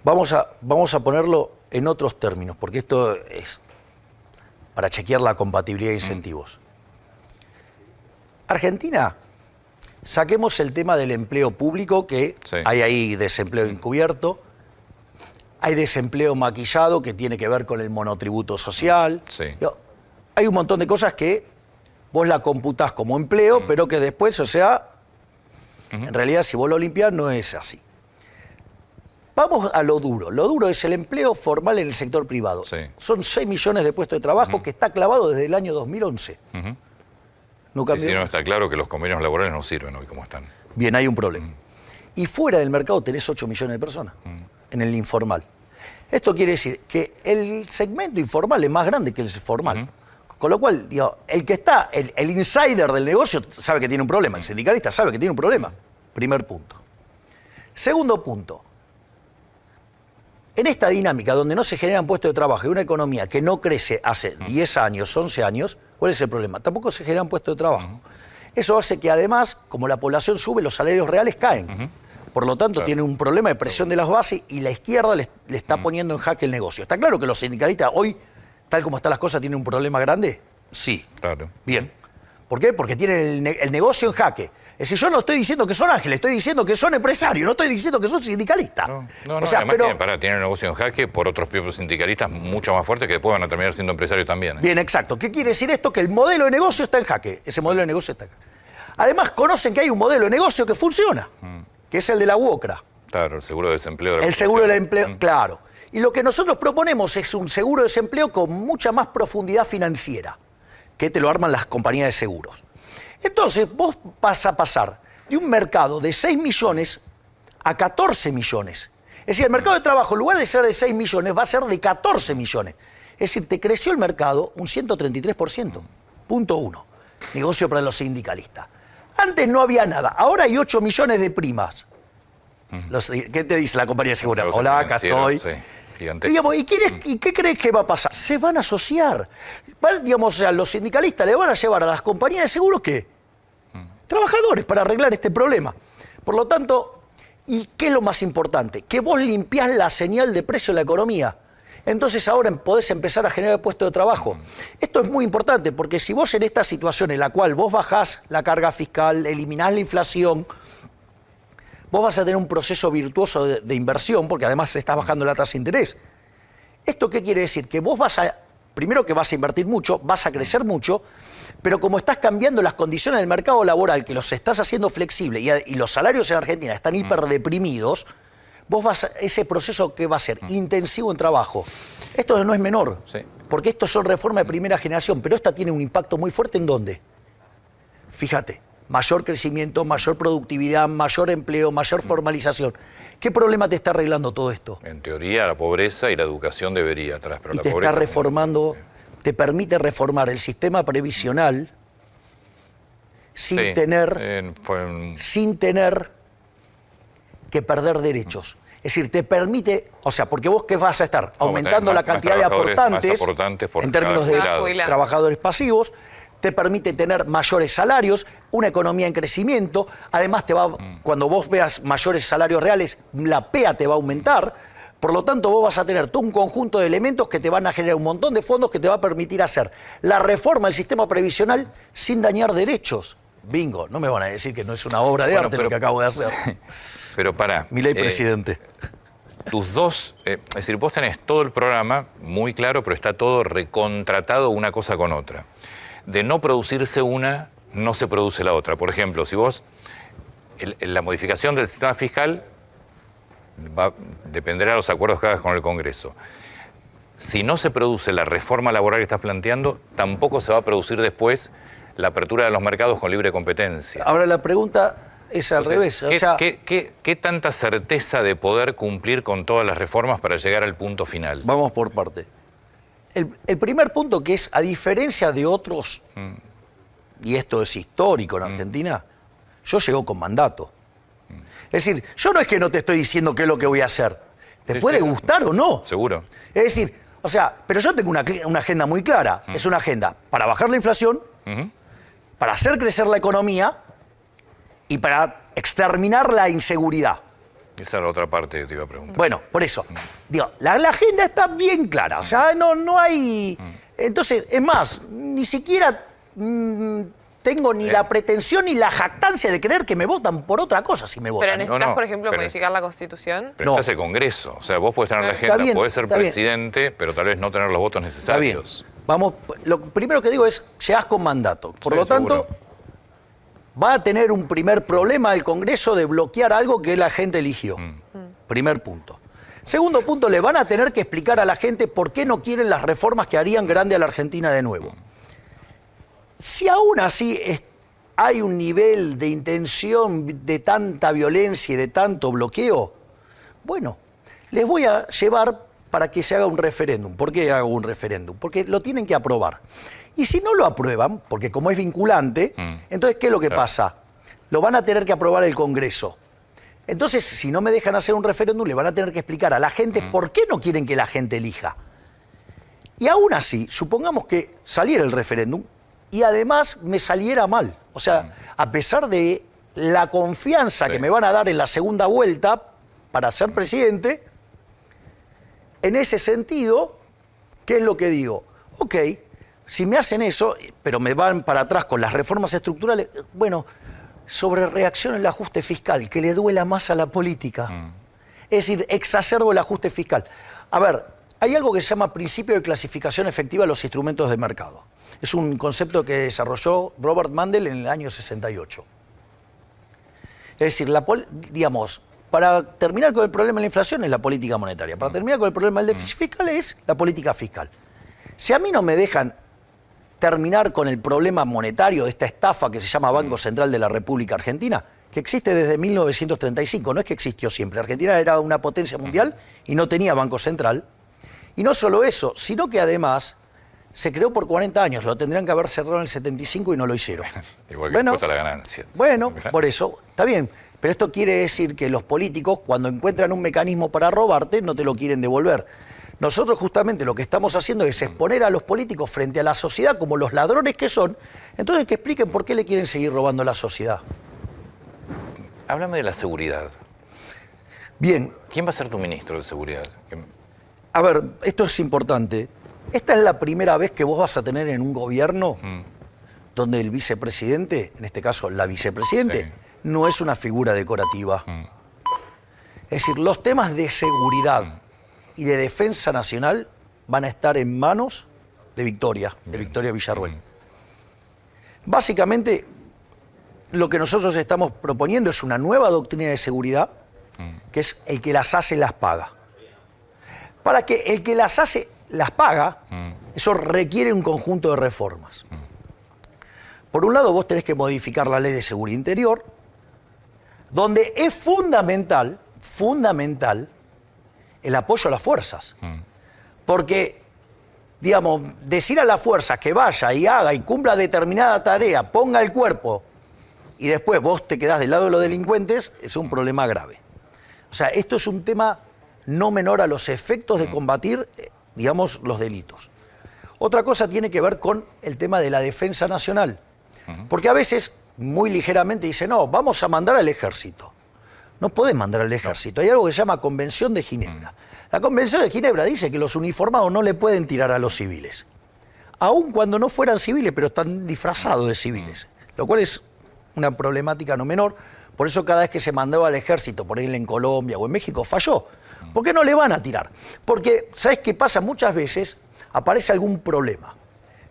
Vamos a ponerlo en otros términos, porque esto es para chequear la compatibilidad de incentivos. Argentina, saquemos el tema del empleo público, que hay ahí desempleo encubierto. Hay desempleo maquillado que tiene que ver con el monotributo social. Hay un montón de cosas que vos la computás como empleo, pero que después, o sea, en realidad si vos lo limpiás no es así. Vamos a lo duro. Lo duro es el empleo formal en el sector privado. Son 6 millones de puestos de trabajo que está clavado desde el año 2011. ¿No cambió? Si no está claro que los convenios laborales no sirven hoy como están. Bien, hay un problema. Y fuera del mercado tenés 8 millones de personas en el informal. Esto quiere decir que el segmento informal es más grande que el formal. Con lo cual, digo, el que está, el insider del negocio sabe que tiene un problema, el sindicalista sabe que tiene un problema. Primer punto. Segundo punto. En esta dinámica donde no se generan puestos de trabajo y una economía que no crece hace 10 años, 11 años, ¿cuál es el problema? Tampoco se generan puestos de trabajo. Eso hace que además, como la población sube, los salarios reales caen. Por lo tanto, tiene un problema de presión de las bases y la izquierda le está poniendo en jaque el negocio. ¿Está claro que los sindicalistas hoy, tal como están las cosas, tienen un problema grande? Sí. Claro. Bien. ¿Por qué? Porque tienen el negocio en jaque. Es decir, yo no estoy diciendo que son ángeles, estoy diciendo que son empresarios, no estoy diciendo que son sindicalistas. No, o sea, además tienen el negocio en jaque por otros propios sindicalistas mucho más fuertes que después van a terminar siendo empresarios también. Bien, exacto. ¿Qué quiere decir esto? Que el modelo de negocio está en jaque. Ese modelo de negocio está en jaque. Además, conocen que hay un modelo de negocio que funciona, que es el de la UOCRA. Claro, el seguro de desempleo. El seguro del empleo, claro. Y lo que nosotros proponemos es un seguro de desempleo con mucha más profundidad financiera, que te lo arman las compañías de seguros. Entonces, vos vas a pasar de un mercado de 6 millones a 14 millones. Es decir, el mercado de trabajo, en lugar de ser de 6 millones, va a ser de 14 millones. Es decir, te creció el mercado un 133%. Punto 1. Negocio para los sindicalistas. Antes no había nada. Ahora hay 8 millones de primas. ¿Qué te dice la compañía de seguridad? Hola, acá estoy. Sí, digamos, ¿y qué crees que va a pasar? Se van a asociar. Digamos, o sea, los sindicalistas le van a llevar a las compañías de seguros ¿qué? Trabajadores para arreglar este problema. Por lo tanto, ¿y qué es lo más importante? Que vos limpiás la señal de precio de la economía. Entonces ahora podés empezar a generar puestos de trabajo. Esto es muy importante porque si vos en esta situación en la cual vos bajás la carga fiscal, eliminás la inflación, vos vas a tener un proceso virtuoso de inversión porque además estás bajando la tasa de interés. ¿Esto qué quiere decir? Que vos primero que vas a invertir mucho, vas a crecer mucho, pero como estás cambiando las condiciones del mercado laboral, que los estás haciendo flexibles y los salarios en Argentina están hiperdeprimidos, vos ese proceso que va a ser intensivo en trabajo. Esto no es menor, porque esto son reformas de primera generación, pero esta tiene un impacto muy fuerte ¿en dónde? Fíjate, mayor crecimiento, mayor productividad, mayor empleo, mayor formalización. ¿Qué problema te está arreglando todo esto? En teoría la pobreza y la educación debería atrás, pero la pobreza... Y te está reformando, te permite reformar el sistema previsional sin tener que perder derechos. Es decir, te permite, o sea, porque vos ¿qué vas a estar? Aumentando la cantidad de aportantes en términos de trabajadores pasivos, te permite tener mayores salarios, una economía en crecimiento, además cuando vos veas mayores salarios reales, la PEA te va a aumentar, por lo tanto vos vas a tener todo un conjunto de elementos que te van a generar un montón de fondos que te va a permitir hacer la reforma del sistema previsional sin dañar derechos. Bingo, no me van a decir que no es una obra de arte lo que acabo de hacer. Pero pará. Milei presidente. Tus dos, es decir, vos tenés todo el programa muy claro, pero está todo recontratado una cosa con otra. De no producirse una, no se produce la otra. Por ejemplo, si vos, la modificación del sistema fiscal dependerá de los acuerdos que hagas con el Congreso. Si no se produce la reforma laboral que estás planteando, tampoco se va a producir después la apertura de los mercados con libre competencia. Ahora la pregunta es al revés. O sea, ¿qué tanta certeza de poder cumplir con todas las reformas para llegar al punto final? Vamos por parte. El primer punto, que es, a diferencia de otros, y esto es histórico en Argentina, yo llego con mandato. Es decir, yo no es que no te estoy diciendo qué es lo que voy a hacer. ¿Te puede gustar o no? Seguro. Es decir, o sea, pero yo tengo una agenda muy clara. Es una agenda para bajar la inflación, para hacer crecer la economía y para exterminar la inseguridad. Esa es la otra parte que te iba a preguntar. Bueno, por eso, digo, la agenda está bien clara, o sea, no hay... Entonces, es más, ni siquiera tengo ni la pretensión ni la jactancia de creer que me votan por otra cosa si me votan. Pero necesitas, por ejemplo, modificar la Constitución. Pero estás el Congreso, o sea, vos podés tener la agenda, podés ser presidente, pero tal vez no tener los votos necesarios. Está bien. Vamos, lo primero que digo es, llegás con mandato. Por lo tanto, va a tener un primer problema el Congreso de bloquear algo que la gente eligió. Primer punto. Segundo punto, le van a tener que explicar a la gente por qué no quieren las reformas que harían grande a la Argentina de nuevo. Si aún así hay un nivel de intención de tanta violencia y de tanto bloqueo, bueno, les voy a llevar para que se haga un referéndum. ¿Por qué hago un referéndum? Porque lo tienen que aprobar. Y si no lo aprueban, porque como es vinculante, entonces, ¿qué es lo que pasa? Lo van a tener que aprobar el Congreso. Entonces, si no me dejan hacer un referéndum, le van a tener que explicar a la gente por qué no quieren que la gente elija. Y aún así, supongamos que saliera el referéndum y además me saliera mal. O sea, a pesar de la confianza que me van a dar en la segunda vuelta para ser presidente, en ese sentido, ¿qué es lo que digo? Ok, si me hacen eso, pero me van para atrás con las reformas estructurales, bueno, sobre reacción el ajuste fiscal, que le duela más a la política. Es decir, exacerbo el ajuste fiscal. A ver, hay algo que se llama principio de clasificación efectiva de los instrumentos de mercado. Es un concepto que desarrolló Robert Mundell en el año 68. Es decir, digamos, para terminar con el problema de la inflación es la política monetaria. Para terminar con el problema del déficit fiscal es la política fiscal. Si a mí no me dejan terminar con el problema monetario de esta estafa que se llama Banco Central de la República Argentina, que existe desde 1935, no es que existió siempre. Argentina era una potencia mundial y no tenía Banco Central. Y no solo eso, sino que además se creó por 40 años. Lo tendrían que haber cerrado en el 75 y no lo hicieron. Igual que impuesto a la ganancia. Bueno, por eso, está bien. Pero esto quiere decir que los políticos, cuando encuentran un mecanismo para robarte, no te lo quieren devolver. Nosotros justamente lo que estamos haciendo es exponer a los políticos frente a la sociedad como los ladrones que son, entonces que expliquen por qué le quieren seguir robando a la sociedad. Háblame de la seguridad. Bien. ¿Quién va a ser tu ministro de seguridad? A ver, esto es importante. Esta es la primera vez que vos vas a tener en un gobierno donde el vicepresidente, en este caso la vicepresidente, no es una figura decorativa. Es decir, los temas de seguridad y de defensa nacional van a estar en manos de Victoria Villarruel. Básicamente, lo que nosotros estamos proponiendo es una nueva doctrina de seguridad, que es el que las hace, las paga. Para que el que las hace, las paga, eso requiere un conjunto de reformas. Por un lado, vos tenés que modificar la Ley de Seguridad Interior, donde es fundamental el apoyo a las fuerzas. Porque, digamos, decir a las fuerzas que vaya y haga y cumpla determinada tarea, ponga el cuerpo, y después vos te quedás del lado de los delincuentes, es un problema grave. O sea, esto es un tema no menor a los efectos de combatir, digamos, los delitos. Otra cosa tiene que ver con el tema de la defensa nacional. Porque a veces, muy ligeramente, dicen, no, vamos a mandar al ejército. No podés mandar al ejército. Hay algo que se llama Convención de Ginebra. La Convención de Ginebra dice que los uniformados no le pueden tirar a los civiles. Aun cuando no fueran civiles, pero están disfrazados de civiles. Lo cual es una problemática no menor. Por eso cada vez que se mandaba al ejército, por ejemplo en Colombia o en México, falló. ¿Por qué no le van a tirar? Porque, ¿sabes qué pasa? Muchas veces aparece algún problema.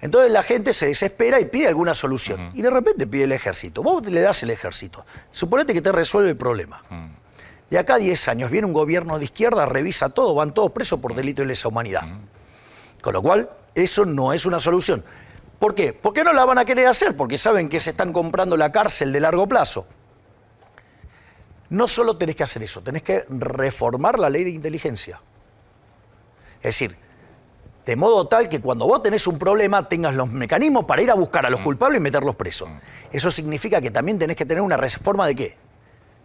Entonces la gente se desespera y pide alguna solución. Y de repente pide el ejército. Vos le das el ejército. Suponete que te resuelve el problema. De acá a 10 años viene un gobierno de izquierda, revisa todo, van todos presos por delito de lesa humanidad. Con lo cual, eso no es una solución. ¿Por qué? ¿Por qué no la van a querer hacer? Porque saben que se están comprando la cárcel de largo plazo. No solo tenés que hacer eso, tenés que reformar la ley de inteligencia. Es decir, de modo tal que cuando vos tenés un problema tengas los mecanismos para ir a buscar a los culpables y meterlos presos. Eso significa que también tenés que tener una reforma ¿de qué?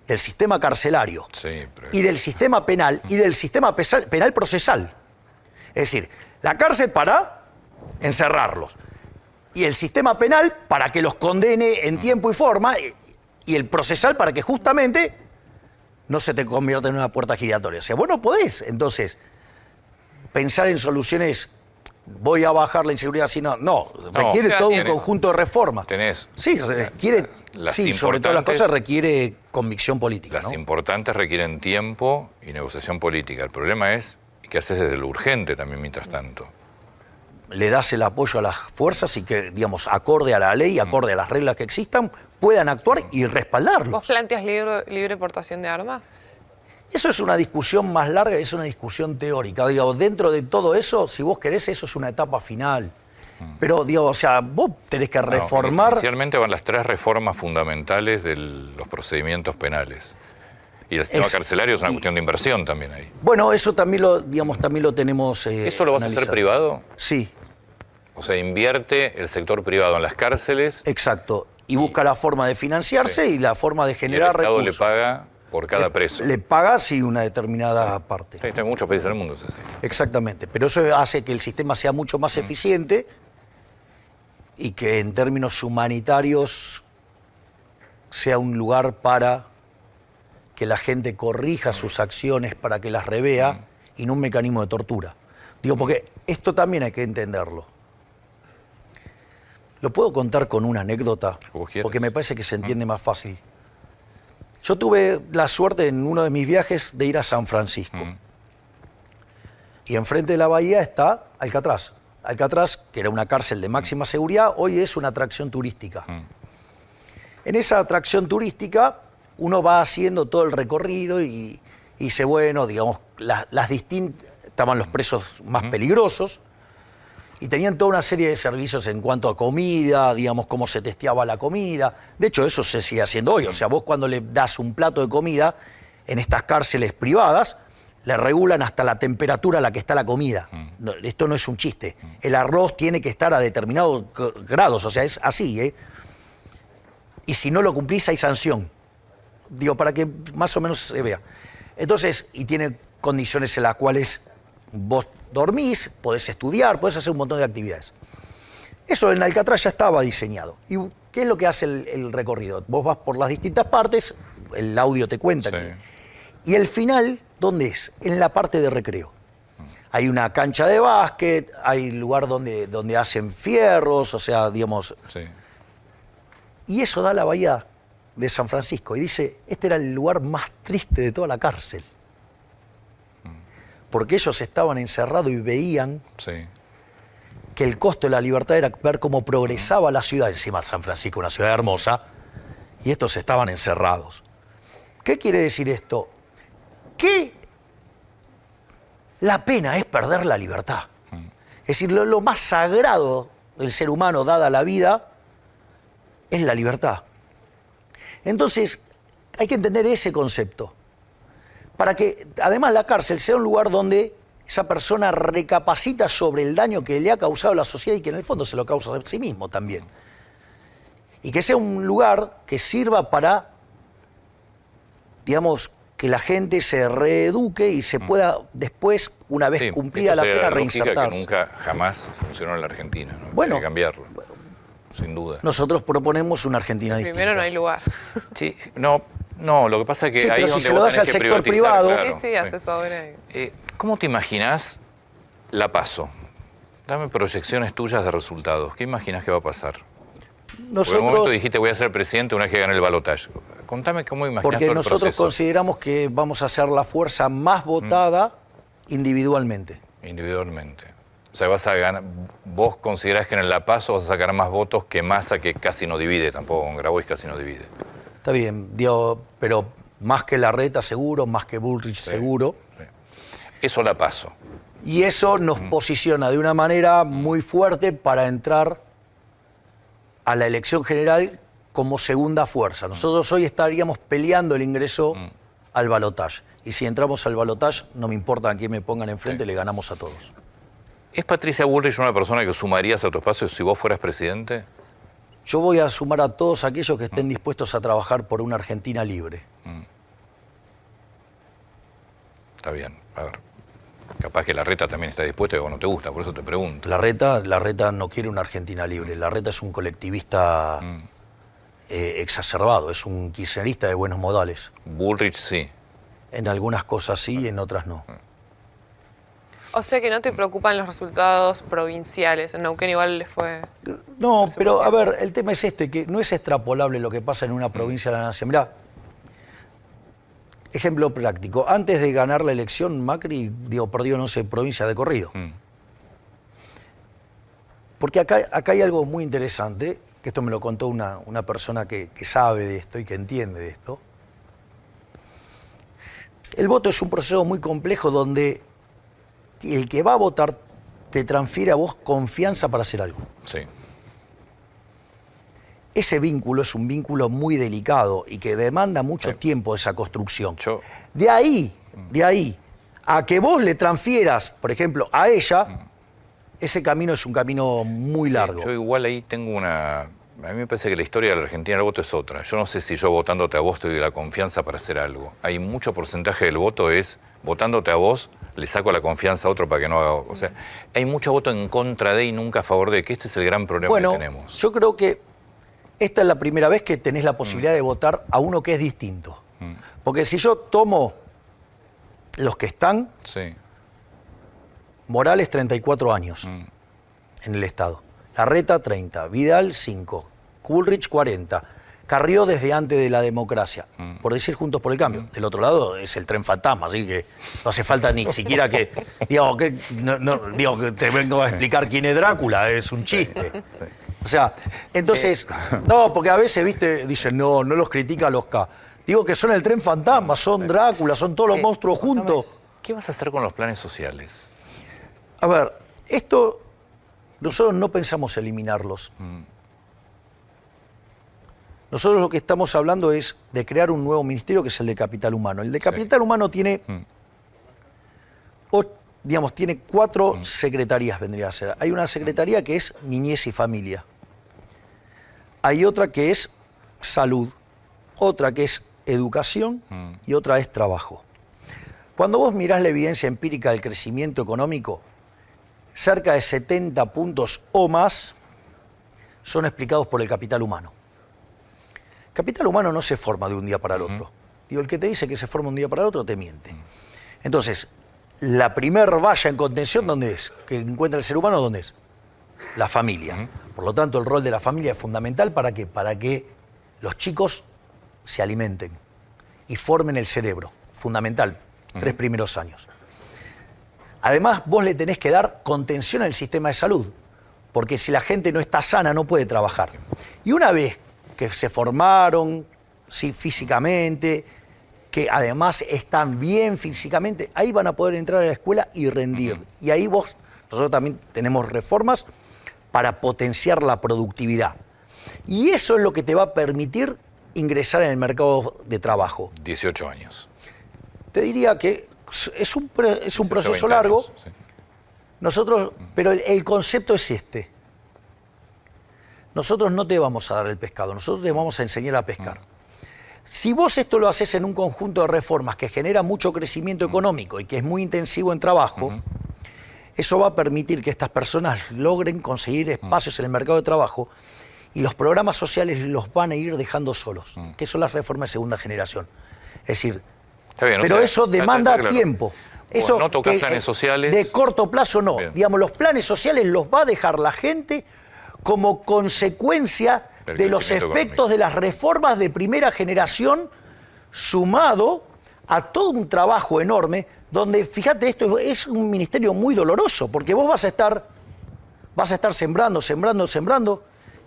Del sistema carcelario, y del sistema penal, y del sistema penal procesal. Es decir, la cárcel para encerrarlos, y el sistema penal para que los condene en tiempo y forma, y el procesal para que justamente no se te convierta en una puerta giratoria. O sea, vos no podés, entonces, pensar en soluciones, voy a bajar la inseguridad, sino, no, requiere todo un conjunto de reformas. Sí, requiere, sobre todas las cosas requiere convicción política. Las importantes requieren tiempo y negociación política. El problema es qué haces desde lo urgente también mientras tanto. Le das el apoyo a las fuerzas y que, digamos, acorde a la ley, acorde a las reglas que existan, puedan actuar y respaldarlos. ¿Vos planteas libre portación de armas? Eso es una discusión más larga, es una discusión teórica. Digamos, dentro de todo eso, si vos querés, eso es una etapa final. Pero, digo, o sea, vos tenés que reformar... Inicialmente van las 3 reformas fundamentales de los procedimientos penales. Y el sistema carcelario es una cuestión de inversión también ahí. Bueno, eso también lo tenemos ¿Eso lo vas a hacer privado? Sí. O sea, invierte el sector privado en las cárceles. Exacto. Y busca la forma de financiarse y la forma de generar recursos. ¿El Estado le paga por cada preso? Le paga, sí, una determinada parte. Sí, hay muchos países del mundo. Sí. Exactamente. Pero eso hace que el sistema sea mucho más eficiente y que en términos humanitarios sea un lugar para que la gente corrija sus acciones, para que las revea, y no un mecanismo de tortura. Digo, porque esto también hay que entenderlo. ¿Lo puedo contar con una anécdota? Porque me parece que se entiende más fácil. Yo tuve la suerte en uno de mis viajes de ir a San Francisco. Y enfrente de la bahía está Alcatraz. Alcatraz, que era una cárcel de máxima seguridad, hoy es una atracción turística. En esa atracción turística uno va haciendo todo el recorrido y dice, bueno, digamos, estaban los presos más peligrosos y tenían toda una serie de servicios en cuanto a comida, digamos, cómo se testeaba la comida. De hecho, eso se sigue haciendo hoy. O sea, vos cuando le das un plato de comida en estas cárceles privadas, le regulan hasta la temperatura a la que está la comida. No, esto no es un chiste. El arroz tiene que estar a determinados grados, o sea, es así, ¿eh? Y si no lo cumplís hay sanción. Digo, para que más o menos se vea. Entonces, y tiene condiciones en las cuales vos dormís, podés estudiar, podés hacer un montón de actividades. Eso en Alcatraz ya estaba diseñado. ¿Y qué es lo que hace el recorrido? Vos vas por las distintas partes, el audio te cuenta que... Y el final, ¿dónde es? En la parte de recreo. Hay una cancha de básquet, hay lugar donde hacen fierros, o sea, digamos... Sí. Y eso da a la bahía de San Francisco. Y dice, este era el lugar más triste de toda la cárcel. Porque ellos estaban encerrados y veían que el costo de la libertad era ver cómo progresaba la ciudad. Encima San Francisco, una ciudad hermosa, y estos estaban encerrados. ¿Qué quiere decir esto? Que la pena es perder la libertad. Es decir, lo más sagrado del ser humano, dada la vida, es la libertad. Entonces, hay que entender ese concepto. Para que, además, la cárcel sea un lugar donde esa persona recapacita sobre el daño que le ha causado a la sociedad y que en el fondo se lo causa a sí mismo también. Y que sea un lugar que sirva para, digamos, que la gente se reeduque y se pueda después, una vez cumplida la pena, reinsertarse. Que nunca jamás funcionó en la Argentina, ¿no? Bueno, hay que cambiarlo, sin duda. Nosotros proponemos una Argentina distinta. Primero no hay lugar. Sí, no, lo que pasa es que ahí pero es si donde se lo vos das al tenés que sector privatizar, privado... claro, Sí, hace sobre. ¿Cómo te imaginás la PASO? Dame proyecciones tuyas de resultados. ¿Qué imaginás que va a pasar? Nosotros, en un momento dijiste voy a ser presidente una vez que gane el balotaje. Contame cómo imaginás porque todo el nosotros proceso. consideramos que vamos a ser la fuerza más votada individualmente. Individualmente. O sea, vas a ganar, vos considerás que en la PASO vas a sacar más votos que Massa, que casi no divide tampoco, con Grabois casi no divide. Está bien, digo, pero más que Larreta seguro, más que Bullrich seguro. Sí. Eso la PASO. Y eso nos posiciona de una manera muy fuerte para entrar a la elección general como segunda fuerza. Nosotros hoy estaríamos peleando el ingreso al balotaje. Y si entramos al balotaje, no me importa a quién me pongan enfrente, le ganamos a todos. ¿Es Patricia Bullrich una persona que sumarías a tu espacio si vos fueras presidente? Yo voy a sumar a todos aquellos que estén dispuestos a trabajar por una Argentina libre. Está bien, a ver. Capaz que Larreta también está dispuesto y vos no te gusta, por eso te pregunto. Larreta no quiere una Argentina libre. Larreta es un colectivista exacerbado, es un kirchnerista de buenos modales. Bullrich sí. En algunas cosas sí y en otras no. O sea que no te preocupan los resultados provinciales. En Neuquén igual les fue... No, pero a ver, el tema es este, que no es extrapolable lo que pasa en una provincia de la nación. Mirá, ejemplo práctico. Antes de ganar la elección, Macri perdió 11 provincias de corrido. Porque acá hay algo muy interesante, que esto me lo contó una persona que sabe de esto y que entiende de esto. El voto es un proceso muy complejo donde el que va a votar te transfiere a vos confianza para hacer algo. Sí. ese vínculo es un vínculo muy delicado y que demanda mucho tiempo esa construcción. De ahí a que vos le transfieras, por ejemplo, a ella, ese camino es un camino muy largo. Yo igual ahí tengo una... A mí me parece que la historia de la Argentina del voto es otra. Yo no sé si yo votándote a vos te doy la confianza para hacer algo. Hay mucho porcentaje del voto es, votándote a vos, le saco la confianza a otro para que no haga... O sea, hay mucho voto en contra de y nunca a favor de, que este es el gran problema que tenemos. Yo creo que esta es la primera vez que tenés la posibilidad de votar a uno que es distinto. Porque si yo tomo los que están, Morales 34 años en el Estado, Larreta 30, Vidal 5, Bullrich 40, Carrió desde antes de la democracia, por decir Juntos por el Cambio. Del otro lado es el tren fantasma, así que no hace falta ni siquiera que, digo, que te vengo a explicar quién es Drácula, es un chiste. O sea, entonces, no, porque a veces, viste, dicen, no los critica los K. Digo que son el tren fantasma, son Drácula, son todos los monstruos juntos. ¿Qué vas a hacer con los planes sociales? A ver, esto, nosotros no pensamos eliminarlos. Nosotros lo que estamos hablando es de crear un nuevo ministerio que es el de Capital Humano. El de Capital Humano tiene, tiene 4 secretarías, vendría a ser. Hay una secretaría que es Niñez y Familia. Hay otra que es Salud, otra que es Educación y otra es Trabajo. Cuando vos mirás la evidencia empírica del crecimiento económico, cerca de 70 puntos o más son explicados por el capital humano. Capital humano no se forma de un día para el otro. Digo, el que te dice que se forma un día para el otro te miente. Entonces, la primer valla en contención, ¿dónde es? Que encuentra el ser humano, ¿dónde es? La familia. Por lo tanto, el rol de la familia es fundamental. ¿Para qué? Para que los chicos se alimenten y formen el cerebro. Fundamental, 3 primeros años. Además, vos le tenés que dar contención al sistema de salud, porque si la gente no está sana, no puede trabajar. Y una vez que se formaron físicamente, que además están bien físicamente, ahí van a poder entrar a la escuela y rendir. Y ahí nosotros también tenemos reformas para potenciar la productividad. Y eso es lo que te va a permitir ingresar en el mercado de trabajo. 18 años. Te diría que es un proceso largo. Años, sí. Nosotros, pero el concepto es este. Nosotros no te vamos a dar el pescado, nosotros te vamos a enseñar a pescar. Si vos esto lo haces en un conjunto de reformas que genera mucho crecimiento económico y que es muy intensivo en trabajo, eso va a permitir que estas personas logren conseguir espacios en el mercado de trabajo y los programas sociales los van a ir dejando solos, que son las reformas de segunda generación. Es decir, bien, pero eso demanda tiempo. Eso no tocar planes sociales. De corto plazo no. Bien. Digamos, los planes sociales los va a dejar la gente como consecuencia de los efectos de las reformas de primera generación, sumado a todo un trabajo enorme, donde, fíjate, esto es un ministerio muy doloroso, porque vos vas a estar sembrando,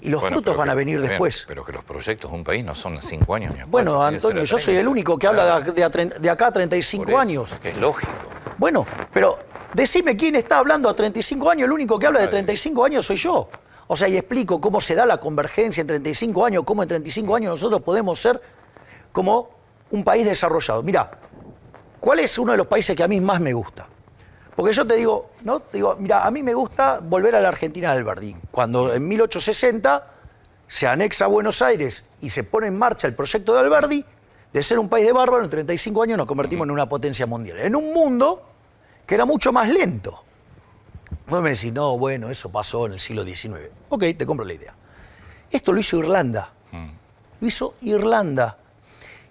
y los frutos van a venir después. Pero que los proyectos de un país no son 5 años ni a 4. Bueno, Antonio, yo soy el único que habla de acá a 35 años. Que es lógico. Bueno, pero decime quién está hablando a 35 años, el único que habla de 35 años soy yo. O sea, y explico cómo se da la convergencia en 35 años, cómo en 35 años nosotros podemos ser como un país desarrollado. Mirá, ¿cuál es uno de los países que a mí más me gusta? Porque yo te digo, mira, a mí me gusta volver a la Argentina de Alberdi. Cuando en 1860 se anexa a Buenos Aires y se pone en marcha el proyecto de Alberdi, de ser un país de bárbaro, en 35 años nos convertimos en una potencia mundial. En un mundo que era mucho más lento. Vos me decís, no, bueno, eso pasó en el siglo XIX. Ok, te compro la idea. Esto lo hizo Irlanda. Lo hizo Irlanda.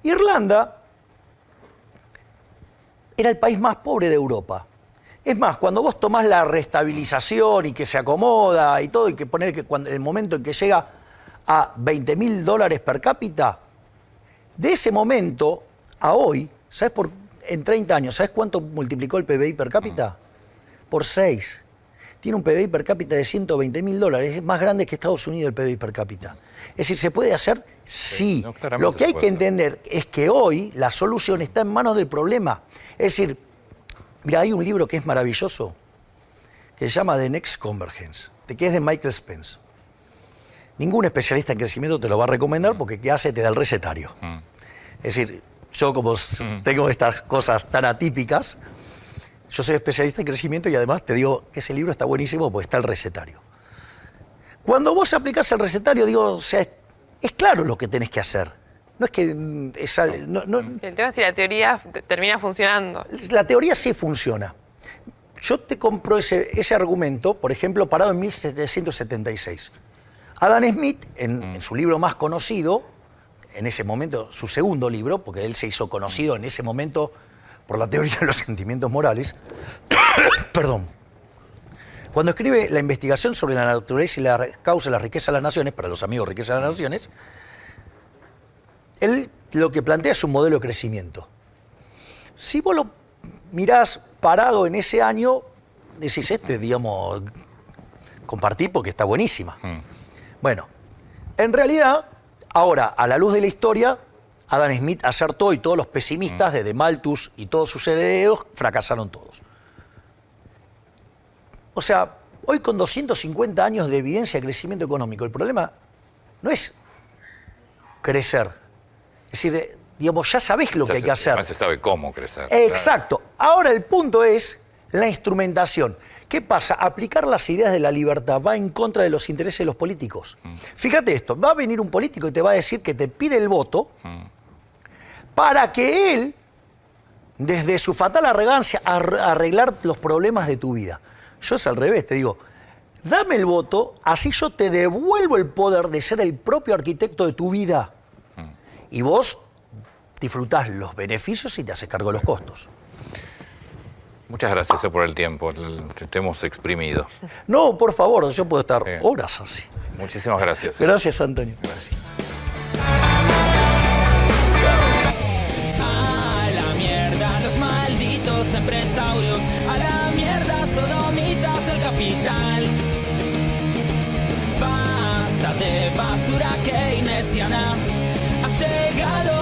Irlanda era el país más pobre de Europa. Es más, cuando vos tomás la restabilización y que se acomoda y todo, y que poner que cuando el momento en que llega a $20.000 per cápita, de ese momento a hoy, ¿sabes en 30 años, ¿sabes cuánto multiplicó el PBI per cápita? Por 6. Tiene un PBI per cápita de $120.000, es más grande que Estados Unidos el PBI per cápita. Es decir, ¿se puede hacer? Sí. No, lo que hay que entender es que hoy la solución está en manos del problema. Es decir, mira, hay un libro que es maravilloso, que se llama The Next Convergence, que es de Michael Spence. ningún especialista en crecimiento te lo va a recomendar porque ¿qué hace? Te da el recetario. Es decir, yo como tengo estas cosas tan atípicas, yo soy especialista en crecimiento y además te digo que ese libro está buenísimo porque está el recetario. Cuando vos aplicás el recetario, digo, o sea, es claro lo que tenés que hacer. No es que... El tema es si la teoría termina funcionando. La teoría sí funciona. Yo te compro ese argumento, por ejemplo, parado en 1776. Adam Smith, en su libro más conocido, en ese momento, su segundo libro, porque él se hizo conocido en ese momento por la teoría de los sentimientos morales, perdón, cuando escribe la investigación sobre la naturaleza y la causa de la riqueza de las naciones, para los amigos riqueza de las naciones, él lo que plantea es un modelo de crecimiento. Si vos lo mirás parado en ese año, decís, digamos, compartí porque está buenísima. Bueno, en realidad, ahora, a la luz de la historia, Adam Smith acertó y todos los pesimistas, desde Malthus y todos sus herederos, fracasaron todos. O sea, hoy con 250 años de evidencia de crecimiento económico, el problema no es crecer. Es decir, digamos, ya sabés lo que hay que hacer. Además se sabe cómo crecer. Exacto. Claro. Ahora el punto es la instrumentación. ¿Qué pasa? Aplicar las ideas de la libertad va en contra de los intereses de los políticos. Fíjate esto, va a venir un político y te va a decir que te pide el voto para que él, desde su fatal arrogancia, arreglar los problemas de tu vida. Yo es al revés, te digo, dame el voto, así yo te devuelvo el poder de ser el propio arquitecto de tu vida. Y vos disfrutás los beneficios y te haces cargo de los costos. Muchas gracias por el tiempo, te hemos exprimido. No, por favor, yo puedo estar horas así. Muchísimas gracias. Gracias, Antonio. Gracias. A la mierda los malditos empresarios, a la mierda sodomitas del capital. Basta de basura keynesiana, ha llegado